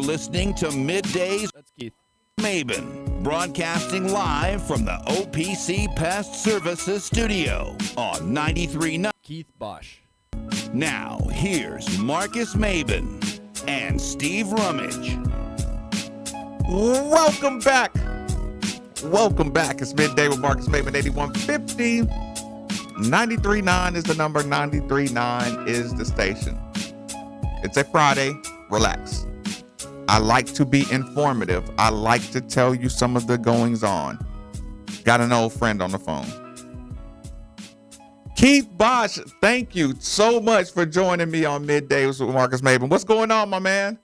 Listening to Middays. That's Keith Maben, broadcasting live from the OPC Pest Services Studio on 93.9. Keith Bosch. Now, here's Marcus Maben and Steve Rummage. Welcome back. Welcome back. It's Midday with Marcus Maben, 8150. 93.9 is the number. 93.9 is the station. It's a Friday. Relax. I like to be informative. I like to tell you some of the goings on. Got an old friend on the phone. Keith Bosch, thank you so much for joining me on Midday with Marcus Maben. What's going on, my man?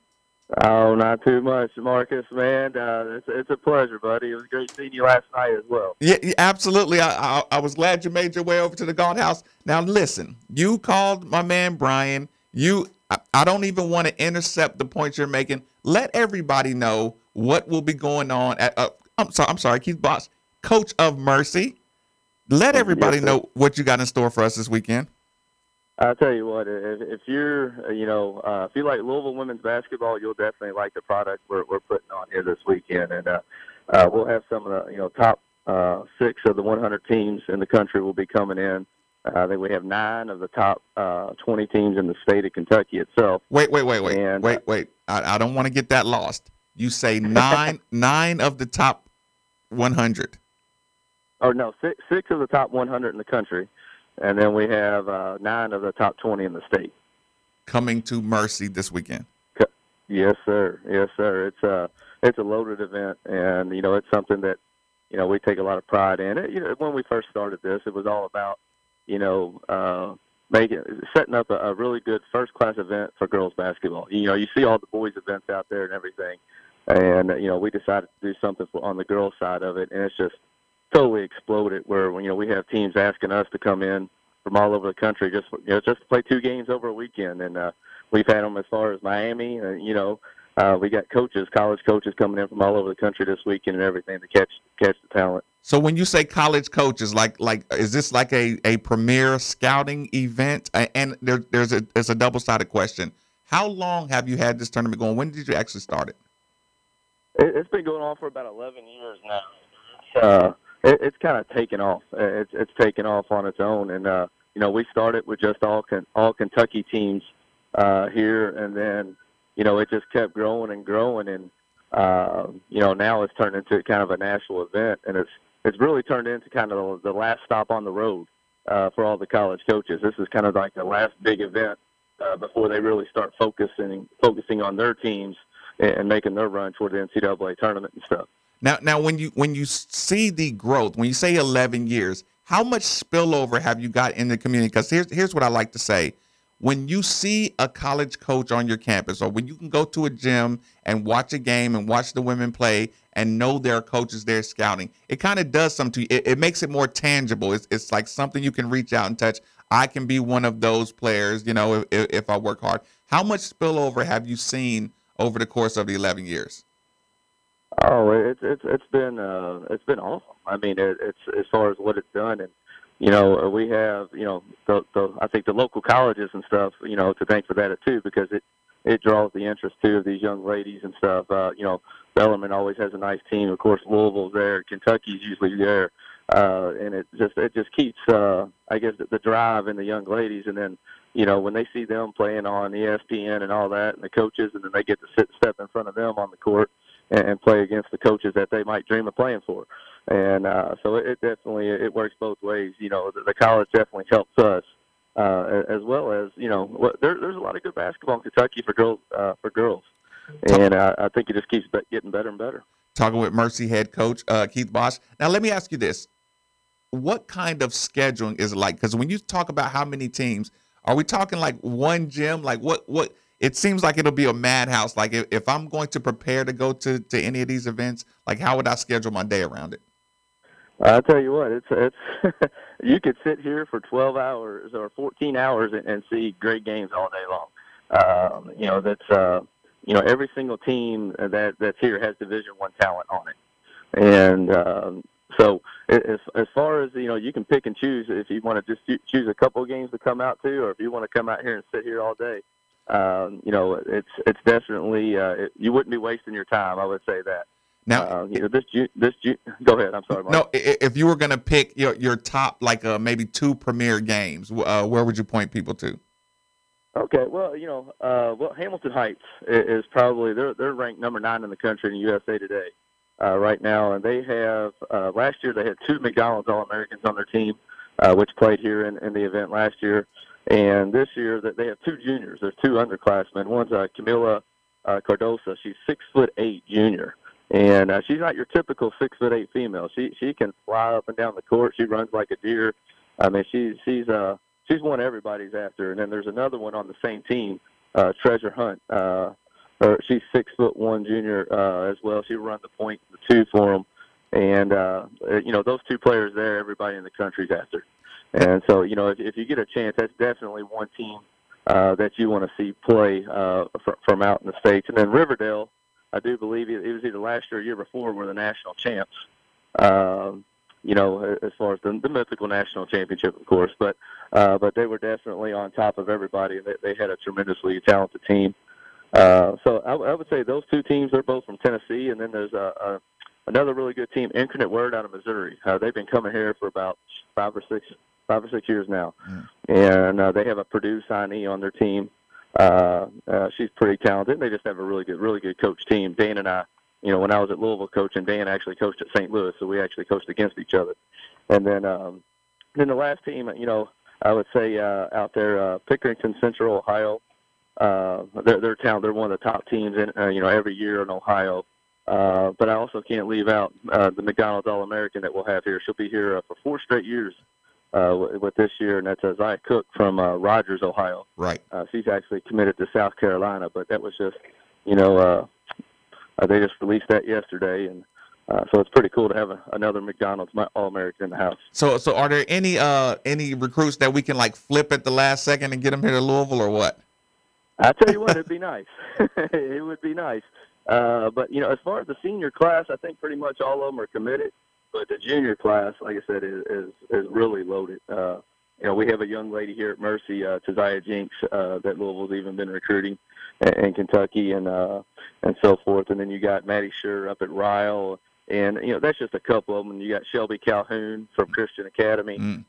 Oh, not too much, Marcus, man. It's a pleasure, buddy. It was great seeing you last night as well. Yeah, absolutely. I was glad you made your way over to the Galt House. Now, listen, you called my man Brian. I don't even want to intercept the points you're making. Let everybody know what will be going on at. I'm sorry, Keith Bosch, coach of Mercy. Let everybody know what you got in store for us this weekend. I'll tell you what, if you're, if you like Louisville women's basketball, you'll definitely like the product we're putting on here this weekend. And we'll have some of the, top 6 of the 100 teams in the country will be coming in. I think we have 9 of the top 20 teams in the state of Kentucky itself. Wait. I don't want to get that lost. You say 9 of the top 100. Oh, no, 6 of the top 100 in the country. And then we have 9 of the top 20 in the state. Coming to Mercy this weekend. Yes, sir. Yes, sir. It's a loaded event, and it's something that we take a lot of pride in. When we first started this, it was all about setting up a really good first-class event for girls basketball. You see all the boys events out there and everything, and we decided to do something on the girls side of it, and it's just totally exploded. Where we have teams asking us to come in from all over the country just to play 2 games over a weekend, and we've had them as far as Miami. We got college coaches coming in from all over the country this weekend and everything to catch the talent. So when you say college coaches, like is this like a premier scouting event? And there's a double-sided question. How long have you had this tournament going? When did you actually start it? It's been going on for about 11 years now. It's kind of taken off. It's taken off on its own, and we started with just all Kentucky teams here, and then it just kept growing and growing, and now it's turned into kind of a national event, and it's really turned into kind of the last stop on the road for all the college coaches. This is kind of like the last big event before they really start focusing on their teams and making their run toward the NCAA tournament and stuff. Now, when you see the growth, when you say 11 years, how much spillover have you got in the community? Because here's what I like to say. When you see a college coach on your campus, or when you can go to a gym and watch a game and watch the women play and know there are coaches there scouting, it kind of does something to you. It makes it more tangible. It's like something you can reach out and touch. I can be one of those players, if I work hard. How much spillover have you seen over the course of the 11 years? Oh, it's been awesome. I mean, it's as far as what it's done, and we have I think the local colleges and stuff to thank for that too, because it draws the interest too of these young ladies and stuff. Bellarmine always has a nice team. Of course, Louisville's there. Kentucky's usually there, and it just keeps I guess the drive in the young ladies, and then when they see them playing on ESPN and all that, and the coaches, and then they get to step in front of them on the court and play against the coaches that they might dream of playing for. And so it definitely works both ways. The college definitely helps us, as well as there's a lot of good basketball in Kentucky for girls, and I think it just keeps getting better and better. Talking with Mercy head coach Keith Bosch. Now let me ask you this: what kind of scheduling is it like? Because when you talk about how many teams, are we talking like one gym? Like what? It seems like it'll be a madhouse. Like if I'm going to prepare to go to any of these events, like how would I schedule my day around it? I'll tell you what, it's you could sit here for 12 hours or 14 hours and see great games all day long. Every single team that's here has Division I talent on it, and so as far as you can pick and choose if you want to just choose a couple of games to come out to, or if you want to come out here and sit here all day. It's definitely you wouldn't be wasting your time. I would say that. Now, go ahead. I'm sorry, Mark. No, if you were going to pick your top, like maybe 2 premier games, where would you point people to? Okay, well, Hamilton Heights is probably they're ranked number 9 in the country in USA Today right now, and they have last year they had 2 McDonald's All-Americans on their team. which played here in the event last year. And this year that they have two juniors. There's two underclassmen. One's Camila Cardosa. She's 6'8" junior. And she's not your typical 6'8" female. She can fly up and down the court. She runs like a deer. I mean, she's one everybody's after. And then there's another one on the same team, Treasure Hunt. She's 6'1" junior as well. She run the point, the two for them. And those two players there, everybody in the country's after. And so, if you get a chance, that's definitely one team that you want to see play from out in the States. And then Riverdale, I do believe it was either last year or year before, were the national champs. As far as the mythical national championship, of course. But they were definitely on top of everybody. They had a tremendously talented team. So I would say those two teams are both from Tennessee. And then there's another really good team, Infinite Word, out of Missouri. They've been coming here for about 5 or 6 years now. And they have a Purdue signee on their team. She's pretty talented. They just have a really good coach team. Dan and I, when I was at Louisville coaching, Dan actually coached at St. Louis, so we actually coached against each other. And then the last team, I would say out there, Pickerington Central, Ohio. They're talented. They're one of the top teams in every year in Ohio. But I also can't leave out the McDonald's All-American that we'll have here. She'll be here for 4 straight years with this year, and that's Zia Cook from Rogers, Ohio. Right. She's actually committed to South Carolina, but that was just, they just released that yesterday, and so it's pretty cool to have another McDonald's All-American in the house. So are there any recruits that we can flip at the last second and get them here to Louisville, or what? I tell you what, it'd be nice. It would be nice. But as far as the senior class, I think pretty much all of them are committed. But the junior class, like I said, is really loaded. We have a young lady here at Mercy, Tazia Jinks, that Louisville's even been recruiting in Kentucky and so forth. And then you got Maddie Scher up at Ryle, and that's just a couple of them. And you got Shelby Calhoun from Christian Academy,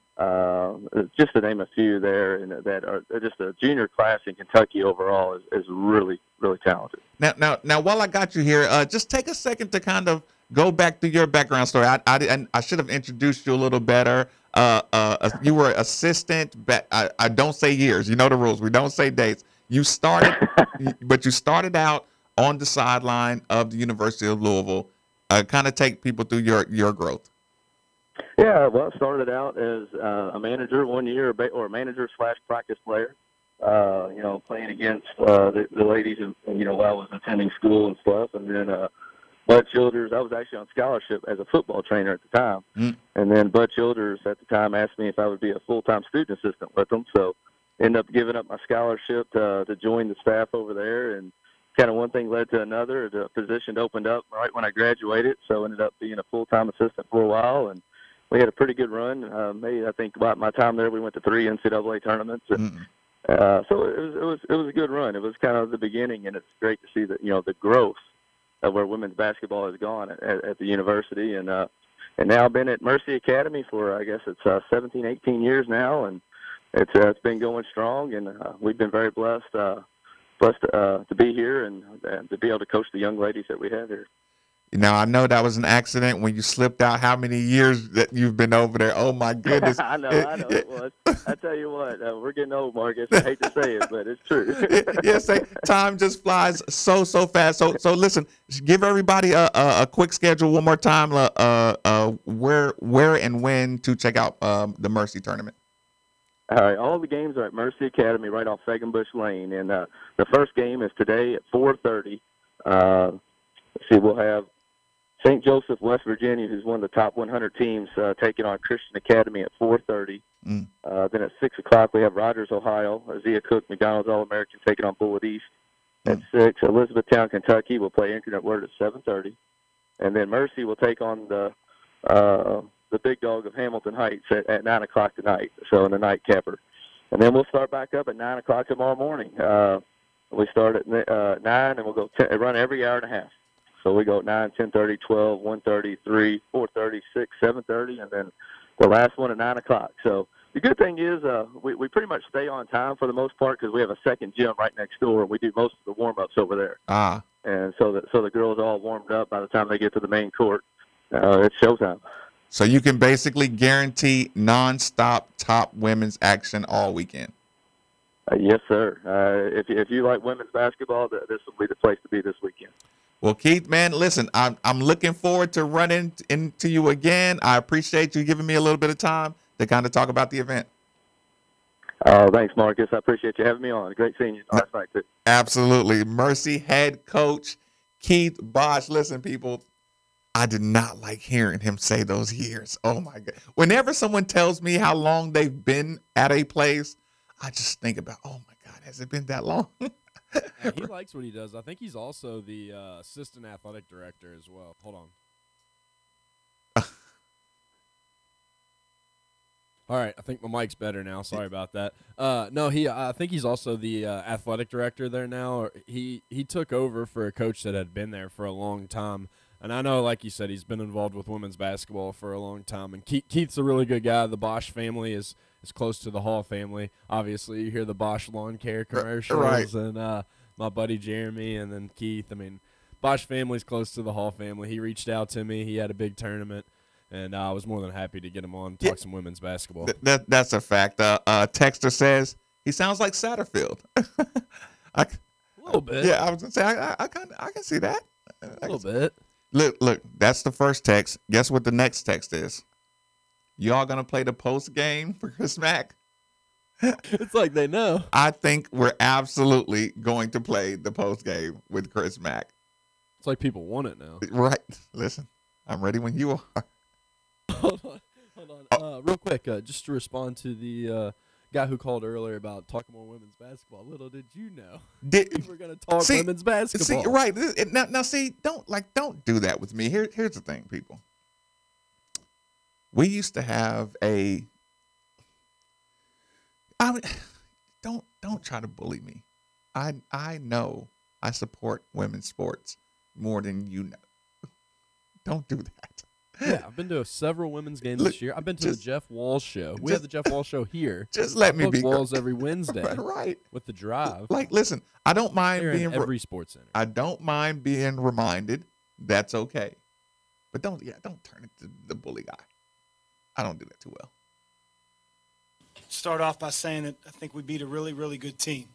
just to name a few there. And that are just the junior class in Kentucky overall is really talented. Now, while I got you here, just take a second to kind of go back to your background story. I should have introduced you a little better. You were assistant. I don't say years. You know the rules. We don't say dates. You started, but you started out on the sideline of the University of Louisville. Kind of take people through your growth. Yeah, well, I started out as a manager 1 year, or a manager/practice player. Playing against the ladies, while I was attending school and stuff, and then. Bud Childers, I was actually on scholarship as a football trainer at the time. And then Bud Childers at the time asked me if I would be a full-time student assistant with them. So ended up giving up my scholarship to join the staff over there. And kind of one thing led to another. The position opened up right when I graduated. So ended up being a full-time assistant for a while. And we had a pretty good run. I think about my time there, we went to 3 NCAA tournaments. And, so it was a good run. It was kind of the beginning, and it's great to see that, the growth of where women's basketball has gone at the university, and now I've been at Mercy Academy for, I guess it's 17, 18 years now, and it's been going strong, and we've been very blessed to be here and to be able to coach the young ladies that we have here. Now, I know that was an accident when you slipped out. How many years that you've been over there? Oh, my goodness. I know it was. I tell you what, we're getting old, Marcus. I hate to say it, but it's true. Yes, time just flies so fast. So listen, give everybody a quick schedule one more time, where and when to check out the Mercy tournament. All right, all the games are at Mercy Academy right off Fegenbush Lane, and the first game is today at 4:30. We'll have St. Joseph, West Virginia, who's one of the top 100 teams, taking on Christian Academy at 4:30. Then at 6 o'clock, we have Rogers, Ohio, Zia Cook, McDonald's All-American, taking on Bullitt East. At 6, Elizabethtown, Kentucky, will play Infinite Word at 7:30. And then Mercy will take on the big dog of Hamilton Heights at 9 o'clock tonight, so in the nightcapper. And then we'll start back up at 9 o'clock tomorrow morning. We start at 9, and we'll go run every hour and a half. So we go at 9, 10:30, 12, 1:30, 3, 4:30, 6, 7:30, and then the last one at 9 o'clock. So the good thing is we pretty much stay on time for the most part because we have a second gym right next door, and we do most of the warm-ups over there. And so the girls are all warmed up by the time they get to the main court. It's showtime. So you can basically guarantee nonstop top women's action all weekend. Yes, sir. If you like women's basketball, this will be the place to be this weekend. Well, Keith, man, listen, I'm looking forward to running into you again. I appreciate you giving me a little bit of time to kind of talk about the event. Thanks, Marcus. I appreciate you having me on. Great seeing you last night, too. Absolutely. Mercy head coach Keith Bosch. Listen, people, I did not like hearing him say those years. Oh, my God. Whenever someone tells me how long they've been at a place, I just think about, oh, my God, has it been that long? He likes what he does. I think he's also the assistant athletic director as well. Hold on. All right, I think my mic's better now. Sorry about that. No, I think he's also the athletic director there now. He took over for a coach that had been there for a long time. And I know, like you said, he's been involved with women's basketball for a long time. And Keith's a really good guy. The Bosch family is close to the Hall family. Obviously, you hear the Bosch lawn care commercials. Right. And my buddy Jeremy and then Keith. I mean, Bosch family's close to the Hall family. He reached out to me. He had a big tournament. And I was more than happy to get him on, talk some women's basketball. That's a fact. Texter says he sounds like Satterfield. A little bit. Yeah, I was gonna say I can see that. A little bit. Look. That's the first text. Guess what the next text is? Y'all gonna play the post game for Chris Mack? It's like they know. I think we're absolutely going to play the post game with Chris Mack. It's like people want it now. Right. Listen, I'm ready when you are. Hold on. Real quick, just to respond to the guy who called earlier about talking more women's basketball. Little did you know we were going to talk women's basketball. See, right. Now, see, don't do that with me. Here's the thing, people. We used to have don't try to bully me. I know I support women's sports more than you know. Don't do that. Yeah, I've been to several women's games this year. I've been to the Jeff Walls show. We have the Jeff Walls show here. Just let me be Walls every Wednesday. Right. With the drive. Like, listen, I don't mind They're being in every sports center. I don't mind being reminded. That's okay. But don't turn into the bully guy. I don't do that too well. Start off by saying that I think we beat a really, really good team.